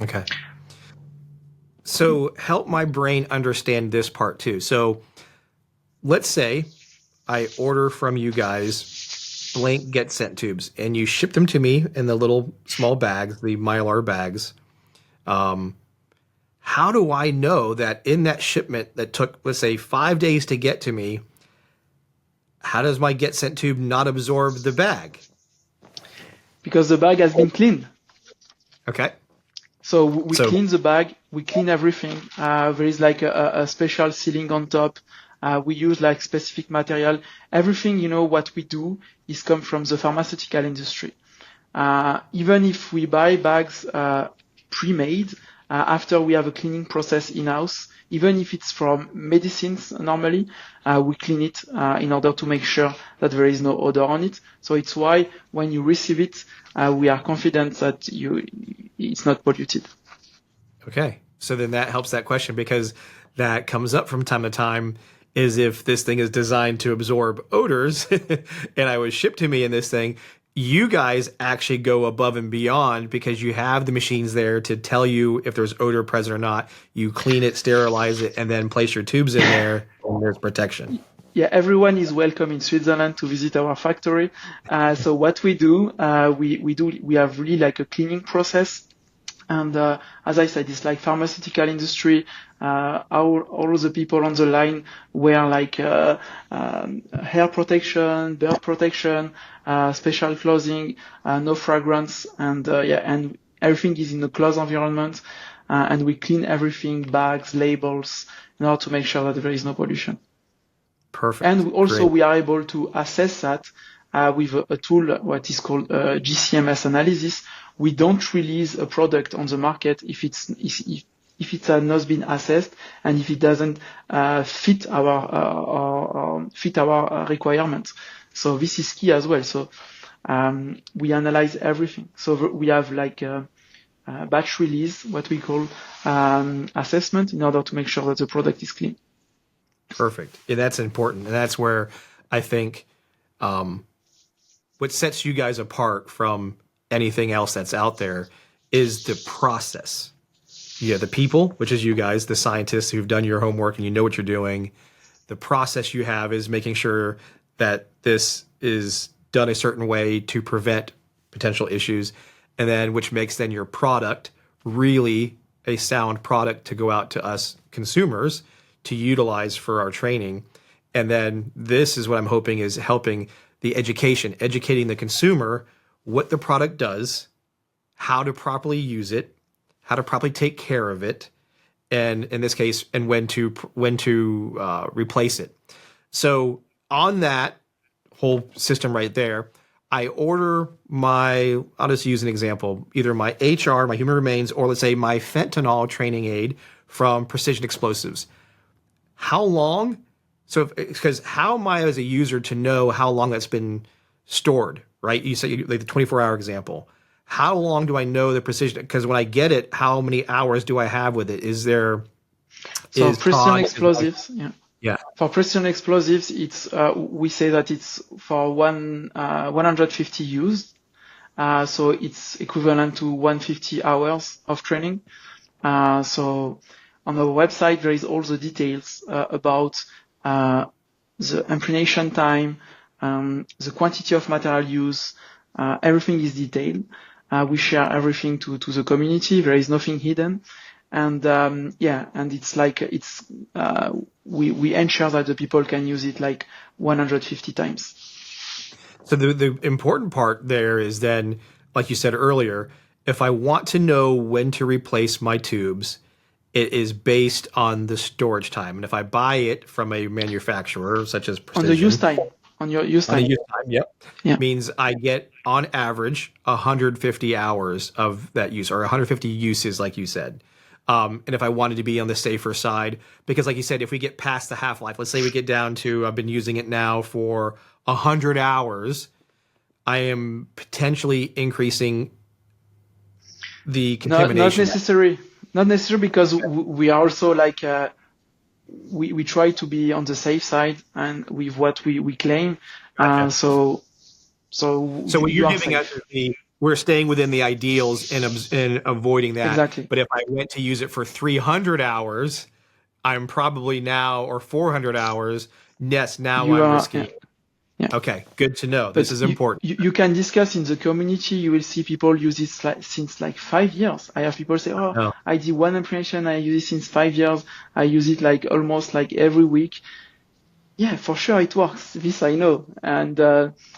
Okay. So help my brain understand this part too. So let's say I order from you guys blank Get Sent tubes, and you ship them to me in the little small bags, the Mylar bags. How do I know that in that shipment that took, let's say, 5 days to get to me, how does my Get Sent tube not absorb the bag? Because the bag has been cleaned. Okay. So we clean the bag, we clean everything. There is like a special sealing on top. We use like specific material. Everything, what we do is come from the pharmaceutical industry. Even if we buy bags pre-made, after we have a cleaning process in-house, even if it's from medicines normally, we clean it in order to make sure that there is no odor on it. So it's why when you receive it, we are confident that it's not polluted. Okay. So then that helps that question, because that comes up from time to time, is if this thing is designed to absorb odors and I was shipped to me in this thing, you guys actually go above and beyond because you have the machines there to tell you if there's odor present or not. You clean it, sterilize it, and then place your tubes in there, and there's protection. Yeah, everyone is welcome in Switzerland to visit our factory. So what we do, we have really like a cleaning process. And as I said, it's like pharmaceutical industry. All the people on the line wear like hair protection, bird protection, special clothing, no fragrance, and everything is in a closed environment. And we clean everything, bags, labels, in order to make sure that there is no pollution. Perfect. And we are able to assess that with a tool, what is called GCMS analysis. We don't release a product on the market if it has not been assessed and if it doesn't fit our requirements. So this is key as well. So we analyze everything. So we have like a batch release, what we call assessment, in order to make sure that the product is clean. Perfect. Yeah, that's important. And that's where I think what sets you guys apart from anything else that's out there is the process. You have the people, which is you guys, the scientists who've done your homework and you know what you're doing. The process you have is making sure that this is done a certain way to prevent potential issues, and then which makes then your product really a sound product to go out to us consumers to utilize for our training. And then this is what I'm hoping is helping the educating the consumer what the product does, how to properly use it, how to properly take care of it, and in this case, and when to replace it. So on that whole system right there, I order I'll just use an example, either my HR, my human remains, or let's say my fentanyl training aid from Precision Explosives. How long? Because how am I as a user to know how long that's been stored, right? You said like the 24-hour example. How long do I know the precision? Because when I get it, how many hours do I have with it? So Precision Explosives, yeah. Yeah. For Precision Explosives, it's we say that it's for 150 use. So it's equivalent to 150 hours of training. So on the website, there is all the details about the impregnation time, the quantity of material used. Everything is detailed. We share everything to the community. There is nothing hidden. And and it's like we ensure that the people can use it like 150 times. So the important part there is then, like you said earlier, if I want to know when to replace my tubes, it is based on the storage time. And if I buy it from a manufacturer such as Precision, on the use time, on your use time, on the use time, yep, yeah. Means I get on average 150 hours of that use, or 150 uses, like you said. And if I wanted to be on the safer side, because like you said, if we get past the half-life, let's say we get down to, I've been using it now for 100 hours, I am potentially increasing the contamination. Not necessary, because we are also like, we try to be on the safe side and with what we claim. Gotcha. So what you're giving us is we're staying within the ideals and avoiding that. Exactly. But if I went to use it for 300 hours, I'm probably now, or 400 hours, yes, now I'm risky. Yeah. Okay, good to know. This is important. You can discuss in the community. You will see people use it since like 5 years. I have people say, I did one impression. I use it since 5 years. I use it like almost like every week. Yeah, for sure it works. This I know. And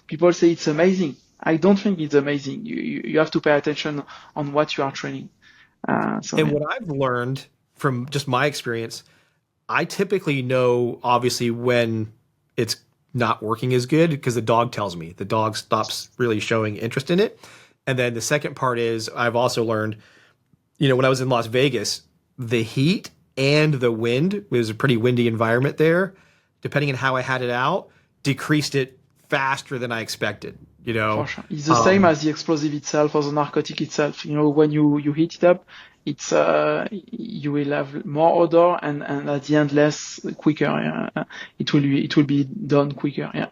people say it's amazing. I don't think it's amazing. You have to pay attention on what you are training. What I've learned from just my experience, I typically know obviously when it's not working as good because the dog tells me. The dog stops really showing interest in it. And then the second part is I've also learned, when I was in Las Vegas, the heat and the wind, it was a pretty windy environment there, depending on how I had it out, decreased it faster than I expected. For sure. It's the same as the explosive itself or the narcotic itself. When you heat it up, it's you will have more odor and at the end less quicker. Yeah. It will be done quicker. Yeah.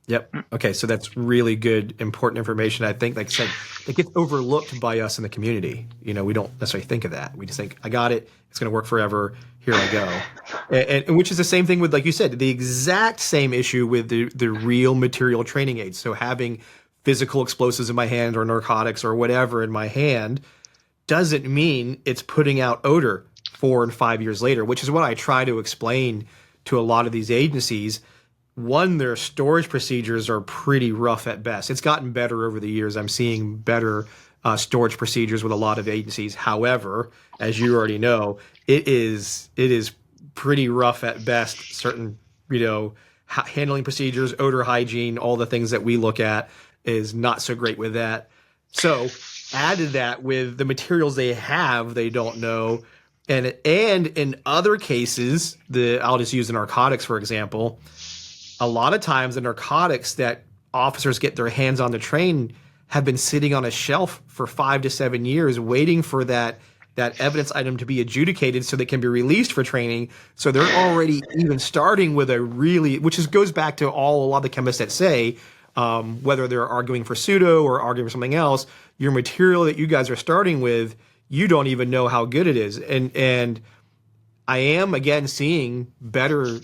Yep. Okay. So that's really good, important information. I think, like I said, it gets overlooked by us in the community. We don't necessarily think of that. We just think, I got it. It's going to work forever. Here I go. And which is the same thing with, like you said, the exact same issue with the real material training aids. So having physical explosives in my hand or narcotics or whatever in my hand doesn't mean it's putting out odor 4 and 5 years later, which is what I try to explain to a lot of these agencies. One, their storage procedures are pretty rough at best. It's gotten better over the years. I'm seeing better storage procedures with a lot of agencies. However, as you already know, it is pretty rough at best. Certain, handling procedures, odor hygiene, all the things that we look at is not so great with that. So added that with the materials they have, they don't know. And in other cases, I'll just use the narcotics, for example. A lot of times the narcotics that officers get their hands on to train have been sitting on a shelf for 5 to 7 years waiting for that evidence item to be adjudicated so they can be released for training. So they're already even starting with goes back to a lot of the chemists that say, whether they're arguing for pseudo or arguing for something else, your material that you guys are starting with, you don't even know how good it is. And I am, again, seeing better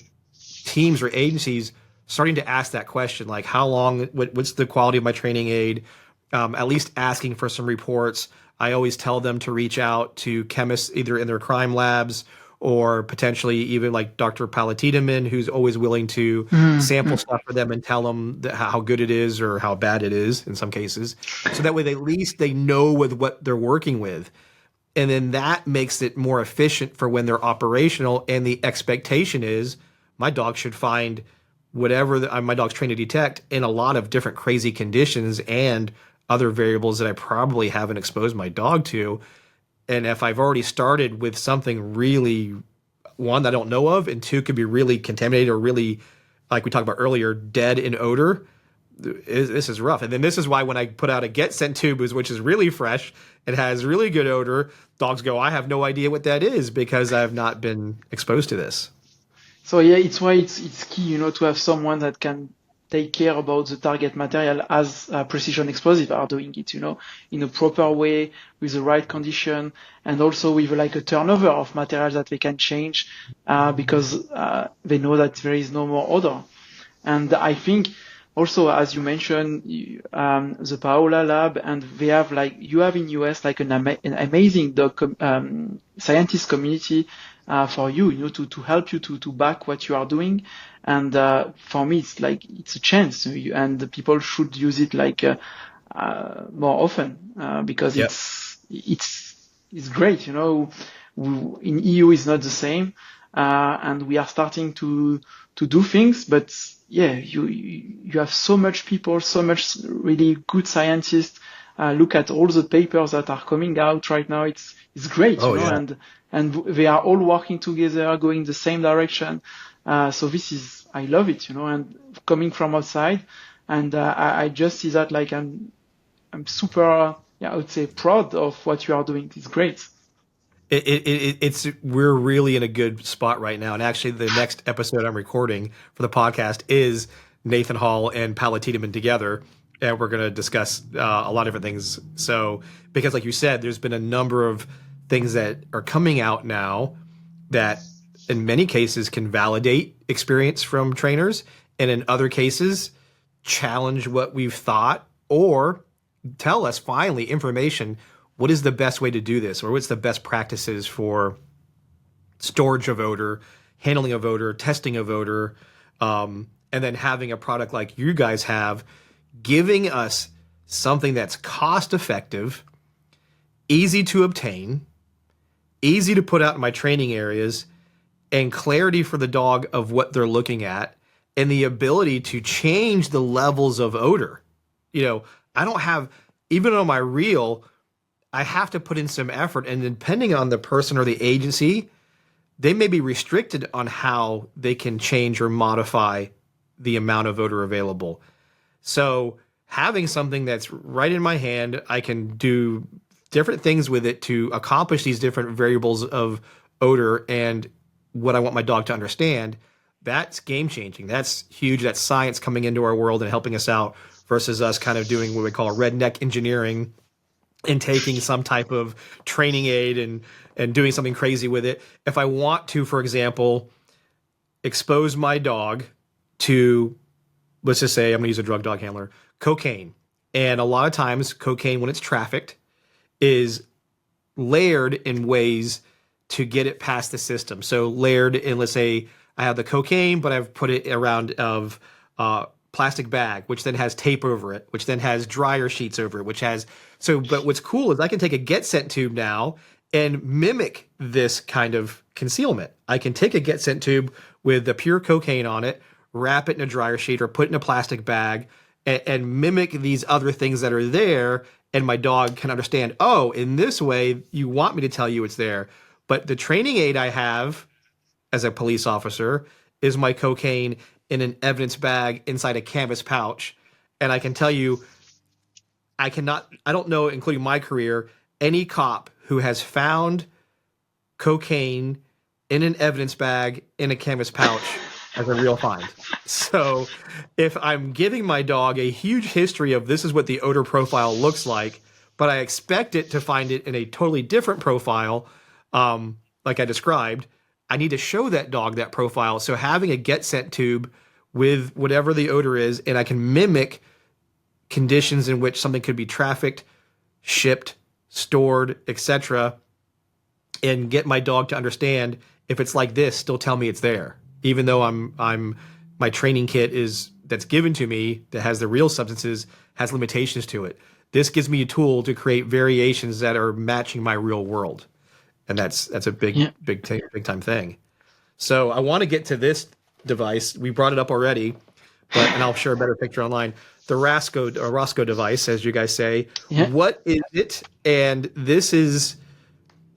teams or agencies starting to ask that question, like how long, what's the quality of my training aid, at least asking for some reports. I always tell them to reach out to chemists either in their crime labs or potentially even like Dr. Palatitaman, who's always willing to sample stuff for them and tell them how good it is or how bad it is in some cases. So that way at least they know with what they're working with. And then that makes it more efficient for when they're operational. And the expectation is my dog should find whatever my dog's trained to detect in a lot of different crazy conditions and other variables that I probably haven't exposed my dog to. And if I've already started with something really, one, that I don't know of, and two, could be really contaminated or really, like we talked about earlier, dead in odor, this is rough. And then this is why when I put out a Get Scent tube, which is really fresh, it has really good odor, dogs go, I have no idea what that is because I have not been exposed to this. So yeah, it's why it's key, to have someone that can take care about the target material as Precision Explosive are doing it, in a proper way with the right condition, and also with like a turnover of materials that they can change because they know that there is no more odor. And I think also, as you mentioned, the Paola lab, and they have you have in US like an amazing scientist community for you, to help you to back what you are doing. And for me, it's a chance, and the people should use it more often because Yep. it's great. In EU is not the same, and we are starting to do things, but yeah, you have so much people, so much really good scientists. Look at all the papers that are coming out right now. It's great, Yeah. and they are all working together, going the same direction. So I love it, and coming from outside, and I just see that I'm super, I would say, proud of what you are doing. It's great. We're really in a good spot right now. And actually, the next episode I'm recording for the podcast is Nathan Hall and Paula Tiedemann together. And we're going to discuss a lot of different things. So, because like you said, there's been a number of things that are coming out now that in many cases can validate experience from trainers, and in other cases challenge what we've thought or tell us finally information. What is the best way to do this, or what's the best practices for storage of odor, handling of odor, testing of odor, and then having a product like you guys have, giving us something that's cost effective, easy to obtain, easy to put out in my training areas, and clarity for the dog of what they're looking at, and the ability to change the levels of odor. I don't have, even on my reel, I have to put in some effort, and depending on the person or the agency, they may be restricted on how they can change or modify the amount of odor available. So having something that's right in my hand, I can do different things with it to accomplish these different variables of odor and what I want my dog to understand. That's game changing. That's huge. That's science coming into our world and helping us out versus us kind of doing what we call redneck engineering and taking some type of training aid and doing something crazy with it. If I want to, for example, expose my dog to, let's just say I'm going to use a drug dog handler, cocaine. And a lot of times cocaine, when it's trafficked, is layered in ways to get it past the system. So layered in, let's say I have the cocaine, but I've put it around of plastic bag, which then has tape over it, which then has dryer sheets over it, which has, but what's cool is I can take a Get Scent tube now and mimic this kind of concealment. I can take a Get Scent tube with the pure cocaine on it, wrap it in a dryer sheet or put it in a plastic bag and mimic these other things that are there. And my dog can understand, oh, in this way, you want me to tell you it's there. But the training aid I have as a police officer is my cocaine in an evidence bag inside a canvas pouch. And I can tell you, I don't know, including my career, any cop who has found cocaine in an evidence bag in a canvas pouch as a real find. So if I'm giving my dog a huge history of this is what the odor profile looks like, but I expect it to find it in a totally different profile, like I described, I need to show that dog that profile. So having a Get Scent tube with whatever the odor is, and I can mimic conditions in which something could be trafficked, shipped, stored, etc., and get my dog to understand if it's like this, still tell me it's there. Even though my training kit that's given to me that has the real substances has limitations to it. this gives me a tool to create variations that are matching my real world. And that's a big time thing. So I want to get to this device. We brought it up already, and I'll share a better picture online. The Roscoe device, as you guys say. Yeah. What is it? And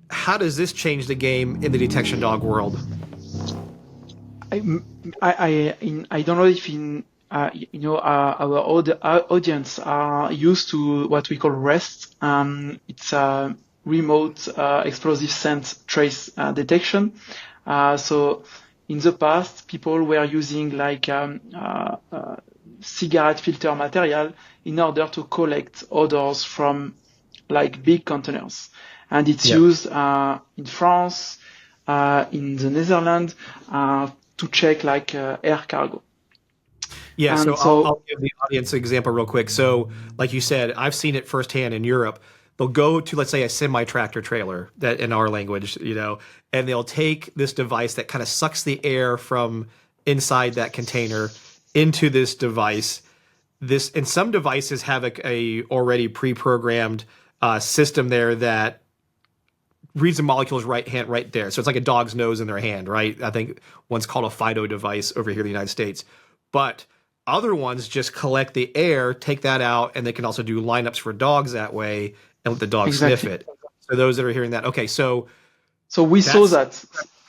how does this change the game in the detection dog world? I don't know if our audience are used to what we call REST. It's a remote explosive scent trace detection. So in the past, people were using like cigarette filter material in order to collect odors from like big containers. And it's used in France, in the Netherlands, to check like air cargo. Yeah, so I'll give the audience an example real quick. So, like you said, I've seen it firsthand in Europe. They'll go to, let's say, a semi-tractor trailer, that in our language, and they'll take this device that kind of sucks the air from inside that container into this device. And some devices have a already pre-programmed system there that reads the molecules right there. So it's like a dog's nose in their hand, right? I think one's called a Fido device over here in the United States. But other ones just collect the air, take that out, and they can also do lineups for dogs that way and let the dog sniff it. So those that are hearing that, okay, so we saw that.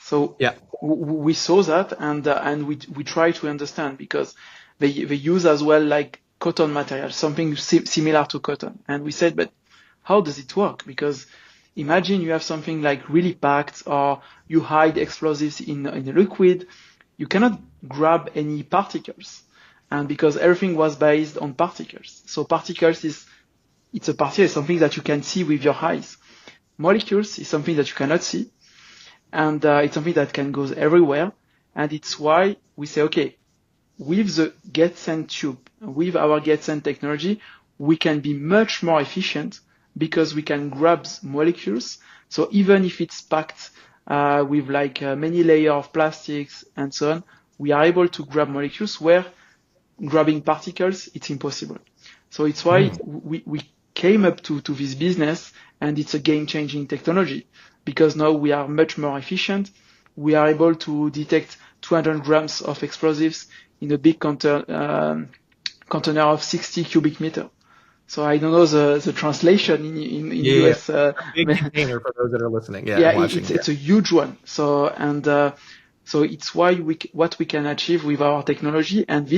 So yeah, we saw that, and we try to understand, because they use as well like cotton material, something similar to cotton, and we said, but how does it work? Because imagine you have something like really packed, or you hide explosives in a liquid, you cannot grab any particles, and because everything was based on particles. So particles it's a particle, something that you can see with your eyes. Molecules is something that you cannot see, and it's something that can go everywhere. And it's why we say, okay, with the GetSense tube, with our GetSense technology, we can be much more efficient because we can grab molecules. So even if it's packed with like many layers of plastics and so on, we are able to grab molecules where grabbing particles, it's impossible. So it's why we came up to this business, and it's a game-changing technology, because now we are much more efficient. We are able to detect 200 grams of explosives in a big container of 60 cubic meter. So I don't know the translation in US. Big container for those that are listening. It's a huge one. So it's why what we can achieve with our technology, and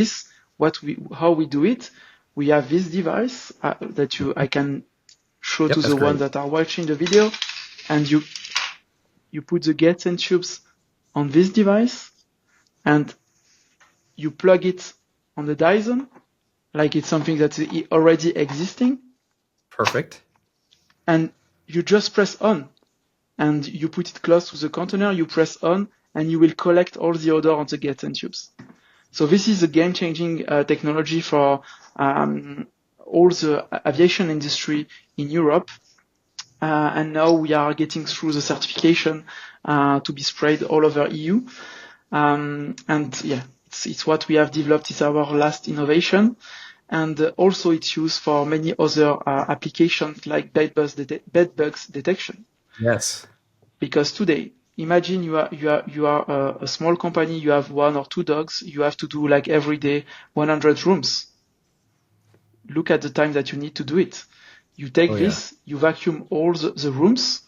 how we do it. We have this device that I can show to the ones that are watching the video, and you put the GetSense tubes on this device, and you plug it on the Dyson, like it's something that's already existing. Perfect. And you just press on, and you put it close to the container, you press on, and you will collect all the odor on the GetSense tubes. So this is a game-changing technology for all the aviation industry in Europe. And now we are getting through the certification to be spread all over EU. It's what we have developed. It's our last innovation. And also it's used for many other applications like bed bugs detection. Yes. Because today, imagine you are a small company, you have 1 or 2 dogs, you have to do like every day 100 rooms. Look at the time that you need to do it. You take you vacuum all the rooms,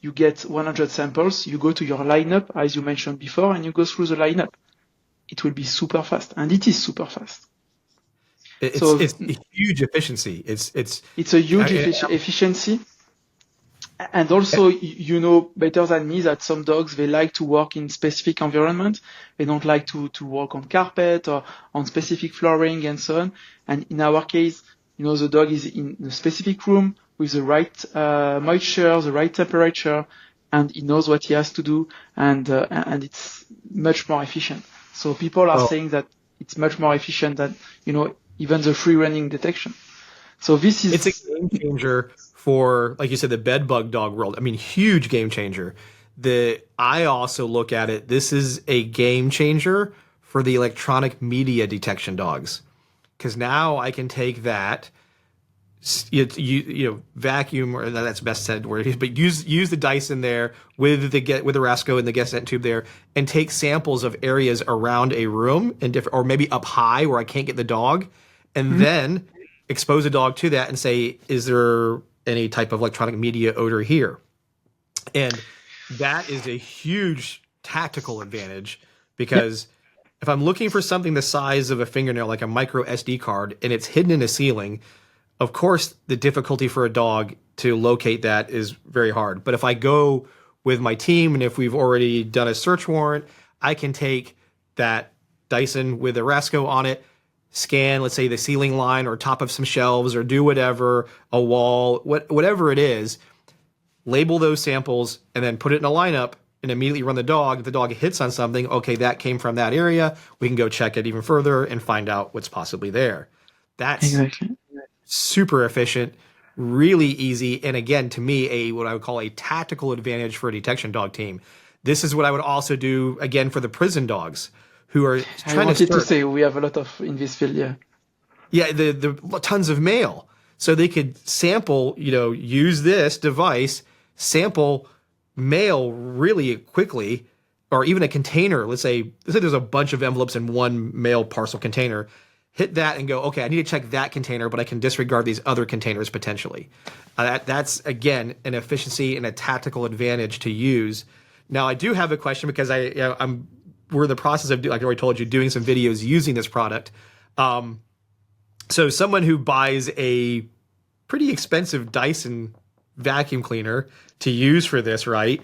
you get 100 samples, you go to your lineup, as you mentioned before, and you go through the lineup. It will be super fast, and it is super fast. It's a huge efficiency. It's a huge efficiency. And also, you know better than me that some dogs, they like to work in specific environment. They don't like to work on carpet or on specific flooring and so on. And in our case, the dog is in a specific room with the right moisture, the right temperature, and he knows what he has to do, and it's much more efficient. So people are saying that it's much more efficient than, even the free running detection. So it's a game changer for, like you said, the bed bug dog world. I mean, huge game changer. I also look at it, this is a game changer for the electronic media detection dogs. Because now I can take that, vacuum, or that's best said word, but use the Dyson there with the Rasco and the gas vent tube there, and take samples of areas around a room and different, or maybe up high where I can't get the dog, and then expose a dog to that and say, is there any type of electronic media odor here? And that is a huge tactical advantage, because if I'm looking for something the size of a fingernail, like a micro SD card, and it's hidden in a ceiling, of course, the difficulty for a dog to locate that is very hard. But if I go with my team, and if we've already done a search warrant, I can take that Dyson with a Rasco on it, scan, let's say, the ceiling line or top of some shelves, or do whatever, a wall, whatever it is, label those samples, and then put it in a lineup and immediately run the dog. If the dog hits on something, okay, that came from that area. We can go check it even further and find out what's possibly there. That's Exactly. super efficient, really easy, and again, to me, what I would call a tactical advantage for a detection dog team. This is what I would also do again for the prison dogs who are I trying wanted to to say we have a lot of in this field, yeah. Yeah, the tons of mail. So they could sample, use this device, sample mail really quickly, or even a container. Let's say there's a bunch of envelopes in one mail parcel container. Hit that and go, okay, I need to check that container, but I can disregard these other containers potentially. That's, again, an efficiency and a tactical advantage to use. Now, I do have a question, because we're in the process of, like I already told you, doing some videos using this product. So someone who buys a pretty expensive Dyson vacuum cleaner to use for this, right?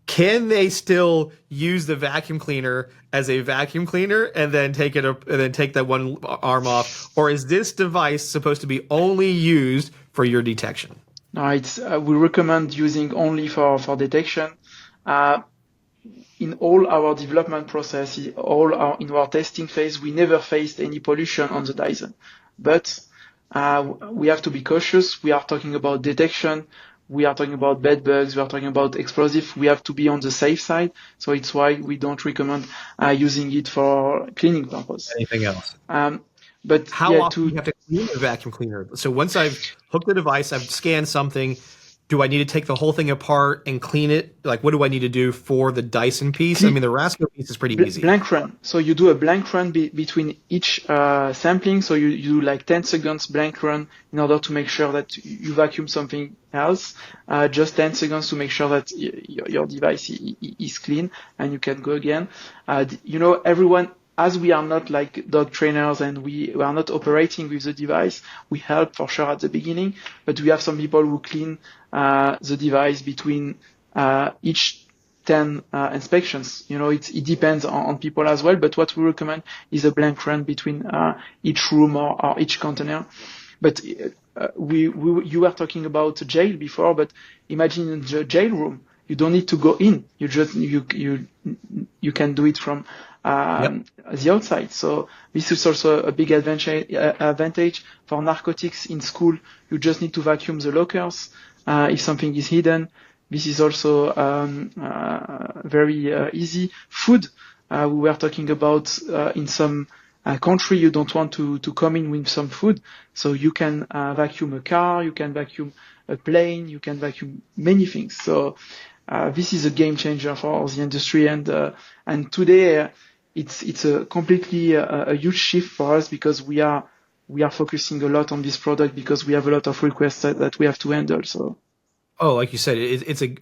Can they still use the vacuum cleaner as a vacuum cleaner and then take that one arm off, or is this device supposed to be only used for your detection? No, it's we recommend using only for detection. In all our development process, in our testing phase, we never faced any pollution on the Dyson. But we have to be cautious. We are talking about detection. We are talking about bed bugs. We are talking about explosive. We have to be on the safe side. So it's why we don't recommend using it for cleaning purpose. Anything else? But how often do you have to clean the vacuum cleaner? So once I've hooked the device, I've scanned something, do I need to take the whole thing apart and clean it? Like, what do I need to do for the Dyson piece? I mean, the Rasco piece is pretty easy. Blank run. So you do a blank run between each sampling. So you do like 10 seconds blank run in order to make sure that you vacuum something else. Just 10 seconds to make sure that your device is clean and you can go again. Everyone, as we are not like dog trainers and we are not operating with the device, we help for sure at the beginning, but we have some people who clean the device between each 10 inspections. It depends on people as well, but what we recommend is a blank run between each room or each container. But you were talking about jail before, but imagine in the jail room, you don't need to go in. You just you can do it from the outside. So this is also a big advantage for narcotics in school. You just need to vacuum the lockers if something is hidden. This is also very easy. Food, we were talking about in some country, you don't want to come in with some food. So you can vacuum a car, you can vacuum a plane, you can vacuum many things. So this is a game changer for the industry. And today it's a completely a huge shift for us, because we are focusing a lot on this product because we have a lot of requests that we have to handle. So. Oh, like you said,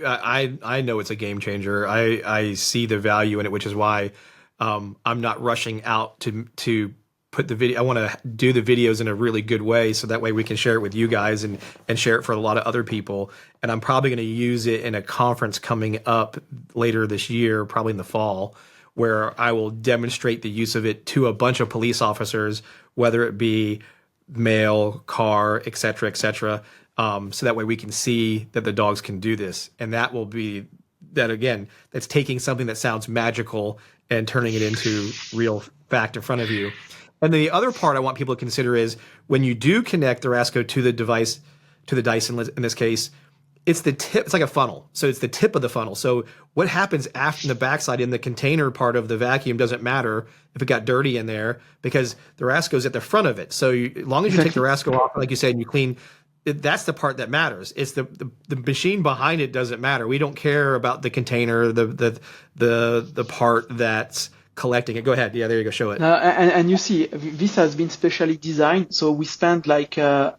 I know it's a game changer. I see the value in it, which is why I'm not rushing out to put the video. I want to do the videos in a really good way, so that way we can share it with you guys and share it for a lot of other people. And I'm probably going to use it in a conference coming up later this year, probably in the fall, where I will demonstrate the use of it to a bunch of police officers, whether it be mail, car, et cetera, so that way we can see that the dogs can do this. And that will be that, again, that's taking something that sounds magical and turning it into real fact in front of you. And then the other part I want people to consider is when you do connect the Rasco to the device, to the Dyson in this case, it's the tip. It's like a funnel. So it's the tip of the funnel. So what happens after the backside in the container part of the vacuum doesn't matter if it got dirty in there, because the Rasco's at the front of it. So as long as you take the Rasco off, like you said, and you clean that's the part that matters. It's the machine behind it doesn't matter. We don't care about the container, the part that's collecting it. Go ahead. Yeah, there you go. Show it. And you see, this has been specially designed. So we spent like, I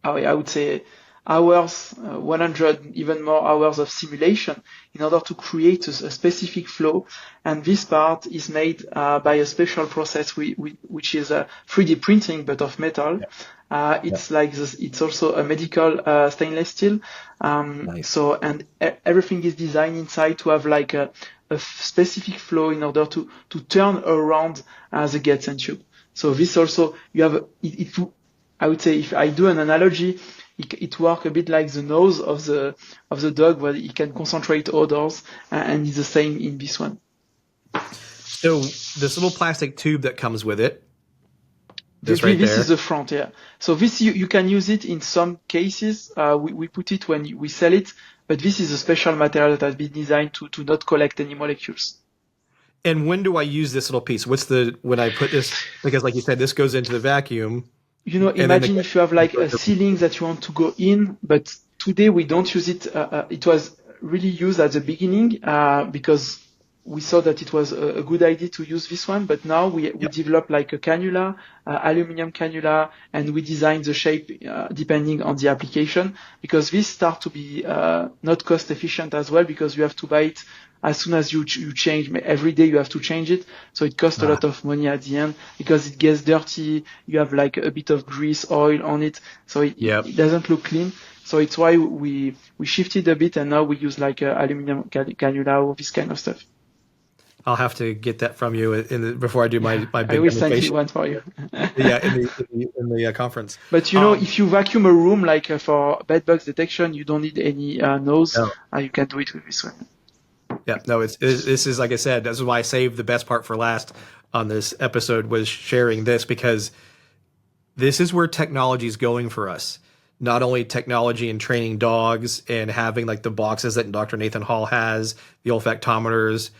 would say hours, 100, even more hours of simulation in order to create a specific flow. And this part is made by a special process which is 3D printing, but of metal. It's like this, it's also a medical stainless steel. Nice. So, and everything is designed inside to have like a specific flow in order to turn around the gates and tube. So this also, you have, I would say, if I do an analogy, it works a bit like the nose of the dog, where it can concentrate odors, and it's the same in this one. So this little plastic tube that comes with it, this is the front, yeah. So this you can use it in some cases. We put it when we sell it, but this is a special material that has been designed to not collect any molecules. And when do I use this little piece? When I put this, because like you said, this goes into the vacuum. You know, imagine if you have like a ceiling that you want to go in, but today we don't use it. It was really used at the beginning because we saw that it was a good idea to use this one. But now we develop like a cannula, aluminum cannula, and we design the shape depending on the application, because this start to be not cost efficient as well, because you have to buy it as soon as you change. Every day you have to change it, so it costs a lot of money at the end because it gets dirty. You have like a bit of grease, oil on it, so it doesn't look clean. So it's why we shifted a bit, and now we use like aluminum cannula or this kind of stuff. I'll have to get that from you before I do my big I will send you one for you. Yeah, in the conference. But you know, if you vacuum a room like for bed bugs detection, you don't need any nose. No. You can do it with this one. Yeah, no, this is, like I said, this is why I saved the best part for last on this episode, was sharing this, because this is where technology is going for us. Not only technology in training dogs and having like the boxes that Dr. Nathan Hall has, the olfactometers,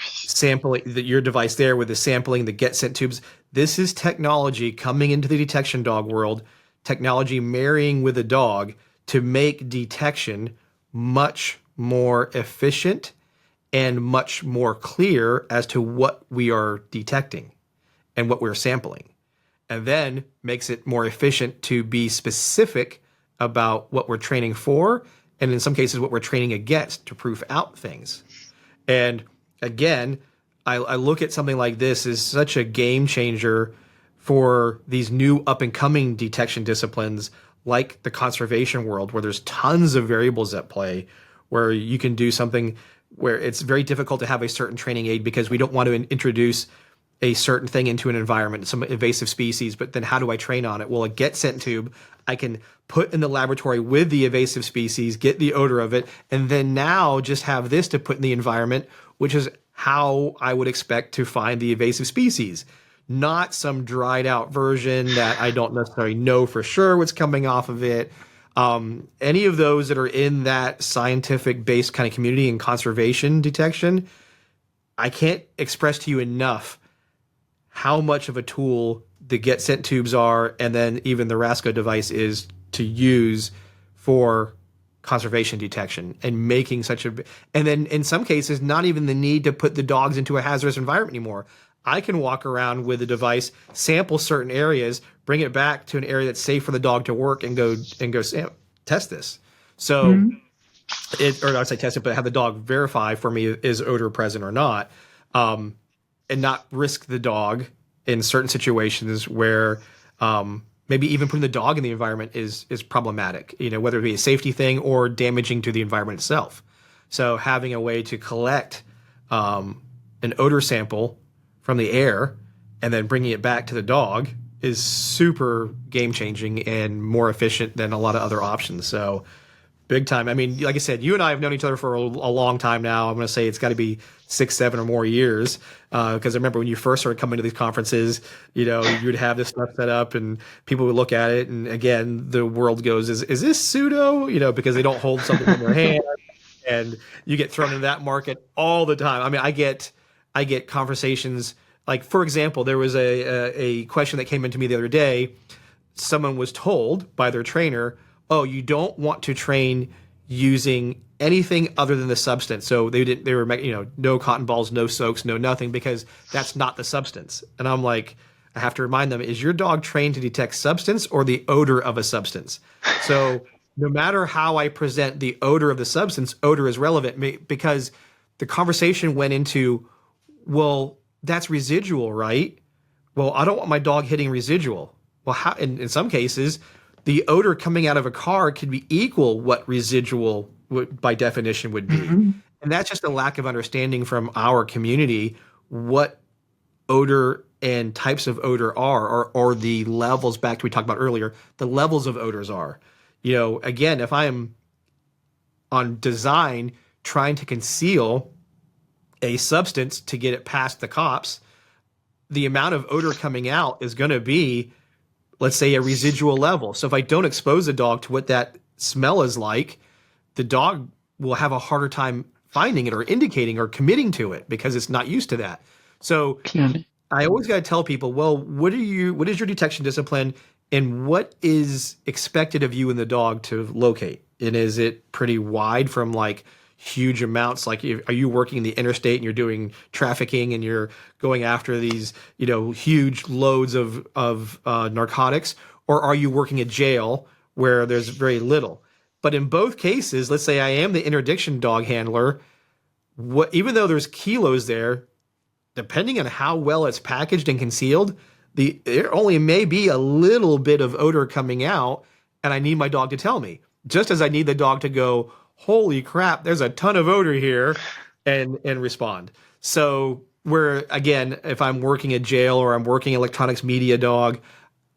sampling, your device there with the sampling, the get sent tubes. This is technology coming into the detection dog world, technology marrying with a dog to make detection much more efficient and much more clear as to what we are detecting and what we're sampling. And then makes it more efficient to be specific about what we're training for, and in some cases what we're training against, to proof out things. And again, I look at something like this as such a game changer for these new up and coming detection disciplines like the conservation world, where there's tons of variables at play, where you can do something where it's very difficult to have a certain training aid because we don't want to introduce a certain thing into an environment, some invasive species, but then how do I train on it? Well, a get sent tube, I can put in the laboratory with the invasive species, get the odor of it, and then now just have this to put in the environment, which is how I would expect to find the invasive species, not some dried out version that I don't necessarily know for sure what's coming off of it. Any of those that are in that scientific based kind of community and conservation detection, I can't express to you enough how much of a tool the get sent tubes are, and then even the Rasco device is to use for conservation detection and making such a, and then in some cases, not even the need to put the dogs into a hazardous environment anymore. I can walk around with a device, sample certain areas, bring it back to an area that's safe for the dog to work, and go test this. So, or not say test it, but have the dog verify for me is odor present or not, and not risk the dog in certain situations where maybe even putting the dog in the environment is problematic. You know, whether it be a safety thing or damaging to the environment itself. So having a way to collect an odor sample from the air and then bringing it back to the dog is super game changing and more efficient than a lot of other options. So big time. I mean, like I said, you and I have known each other for a long time now. I'm going to say it's got to be 6, 7 or more years. Because I remember when you first started coming to these conferences, you know, you would have this stuff set up and people would look at it. And again, the world goes, is this pseudo? You know, because they don't hold something in their hand, and you get thrown into that market all the time. I mean, I get conversations like, for example, there was a question that came into me the other day. someone was told by their trainer, oh, you don't want to train using anything other than the substance. So they were, no cotton balls, no soaks, no nothing, because that's not the substance. And I'm like, I have to remind them, is your dog trained to detect substance or the odor of a substance? So no matter how I present the odor of the substance, odor is relevant, because the conversation went into, well, that's residual, right? Well, I don't want my dog hitting residual. Well, how, in some cases, the odor coming out of a car could be equal what residual by definition would be. Mm-hmm. And that's just a lack of understanding from our community what odor and types of odor are, or the levels, back to we talked about earlier, the levels of odors are. Again, if I am on design trying to conceal a substance to get it past the cops, the amount of odor coming out is going to be, let's say, a residual level. So if I don't expose a dog to what that smell is like, the dog will have a harder time finding it or indicating or committing to it because it's not used to that. So clearly, I always got to tell people, well, what is your detection discipline, and what is expected of you and the dog to locate? And is it pretty wide from like huge amounts? Like, are you working in the interstate and you're doing trafficking and you're going after these, huge loads of narcotics, or are you working at jail where there's very little? But in both cases, let's say I am the interdiction dog handler, even though there's kilos there, depending on how well it's packaged and concealed, there only may be a little bit of odor coming out, and I need my dog to tell me. Just as I need the dog to go, holy crap, there's a ton of odor here, and respond. So where, again, if I'm working at jail or I'm working electronics media dog,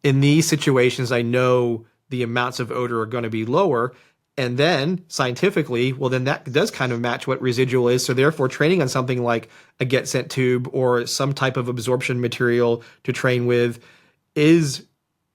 in these situations, I know the amounts of odor are going to be lower. And then scientifically, well, then that does kind of match what residual is. So therefore, training on something like a get sent tube or some type of absorption material to train with is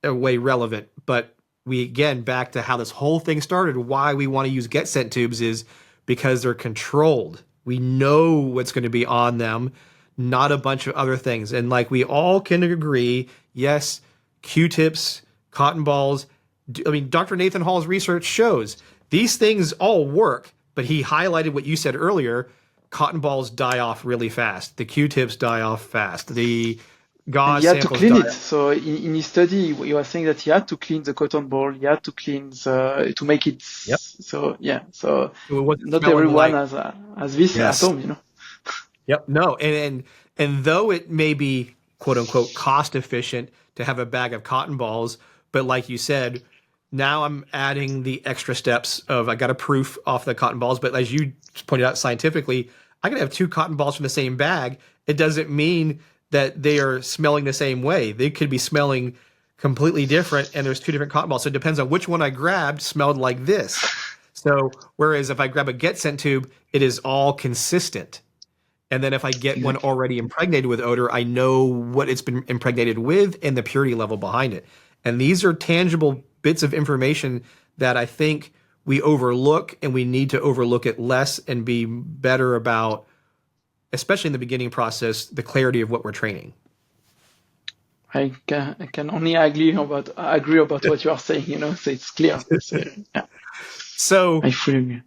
a way relevant. But we, again, back to how this whole thing started, why we want to use get sent tubes is because they're controlled. We know what's going to be on them, not a bunch of other things. And like we all can agree, yes, Q-tips, cotton balls. I mean, Dr. Nathan Hall's research shows these things all work, but he highlighted what you said earlier. Cotton balls die off really fast. The Q-tips die off fast. The gauze samples die off. He had to clean it. Off. So in his study, he was saying that he had to clean the cotton ball. He had to clean to make it. Yep. So yeah. So not everyone has this at home, Yep. No. And though it may be quote unquote cost efficient to have a bag of cotton balls, but like you said, now I'm adding the extra steps of I got a proof off the cotton balls, but as you pointed out scientifically, I can have 2 cotton balls from the same bag. It doesn't mean that they are smelling the same way. They could be smelling completely different, and there's 2 different cotton balls. So it depends on which one I grabbed smelled like this. So whereas if I grab a get sent tube, it is all consistent. And then if I get one already impregnated with odor, I know what it's been impregnated with and the purity level behind it. And these are tangible bits of information that I think we overlook, and we need to overlook it less and be better about, especially in the beginning process, the clarity of what we're training. I can only agree about what you are saying, so it's clear. So I fully agree.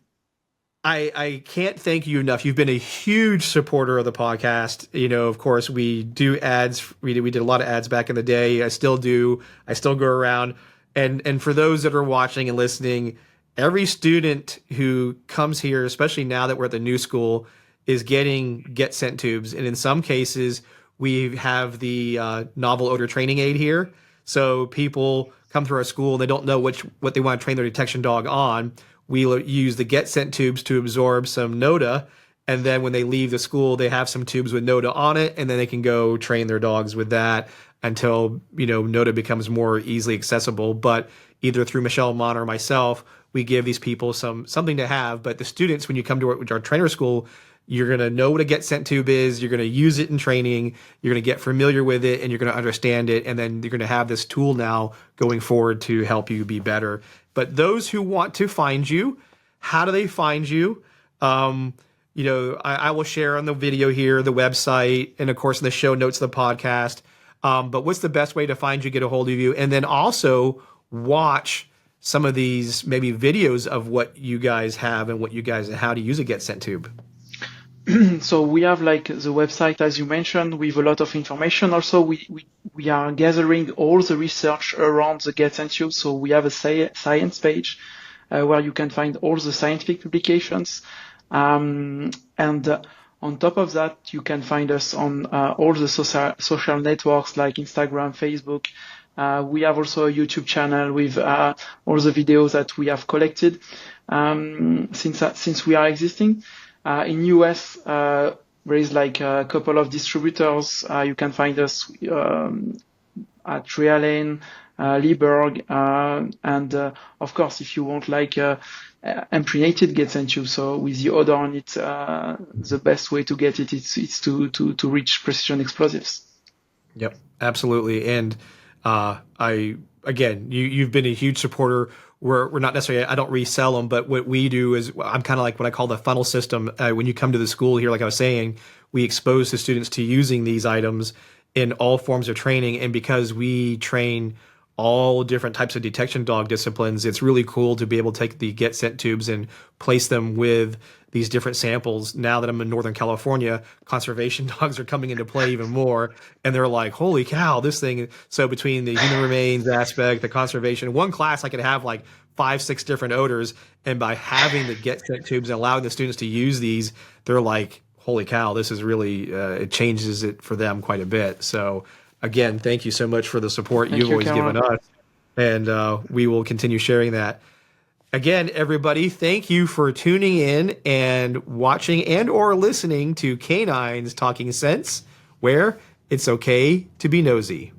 I can't thank you enough. You've been a huge supporter of the podcast. Of course, we do ads. We did a lot of ads back in the day. I still do. I still go around. And for those that are watching and listening, every student who comes here, especially now that we're at the new school, is getting get sent tubes. And in some cases, we have the novel odor training aid here. So people come through our school and they don't know what they want to train their detection dog on. We'll use the get sent tubes to absorb some NOTA. And then when they leave the school, they have some tubes with NOTA on it, and then they can go train their dogs with that until, NOTA becomes more easily accessible. But either through Michelle Mon or myself, we give these people something to have. But the students, when you come to our trainer school, you're going to know what a get sent tube is. You're going to use it in training. You're going to get familiar with it, and you're going to understand it. And then you're going to have this tool now going forward to help you be better. But those who want to find you, how do they find you? I will share on the video here, the website, and of course in the show notes of the podcast. But what's the best way to find you, get a hold of you, and then also watch some of these maybe videos of what you guys have and how to use a Get Sent tube? So we have like the website, as you mentioned, with a lot of information. Also, we are gathering all the research around the Get Sent tube. So we have a science page where you can find all the scientific publications. And on top of that, you can find us on all the social networks like Instagram, Facebook. We have also a YouTube channel with all the videos that we have collected since we are existing. In US, there is like a couple of distributors. You can find us at Realen, Liebherr, and of course, if you want like impregnated Get Sent tube, so with the odor on it, the best way to get it is to reach Precision Explosives. Yep, absolutely. And you've been a huge supporter. We're not necessarily, I don't resell them, but what we do is I'm kind of like what I call the funnel system. When you come to the school here, like I was saying, we expose the students to using these items in all forms of training. And because we train all different types of detection dog disciplines, it's really cool to be able to take the Get Sent tubes and place them with these different samples. Now that I'm in Northern California, conservation dogs are coming into play even more. And they're like, holy cow, this thing. So between the human remains aspect, the conservation, one class I could have like 5-6 different odors. And by having the Get Sent tubes and allowing the students to use these, they're like, holy cow, this is really, it changes it for them quite a bit. So again, thank you so much for the support you've always given us. And we will continue sharing that. Again, everybody, thank you for tuning in and watching and or listening to Canines Talking Sense, where it's okay to be nosy.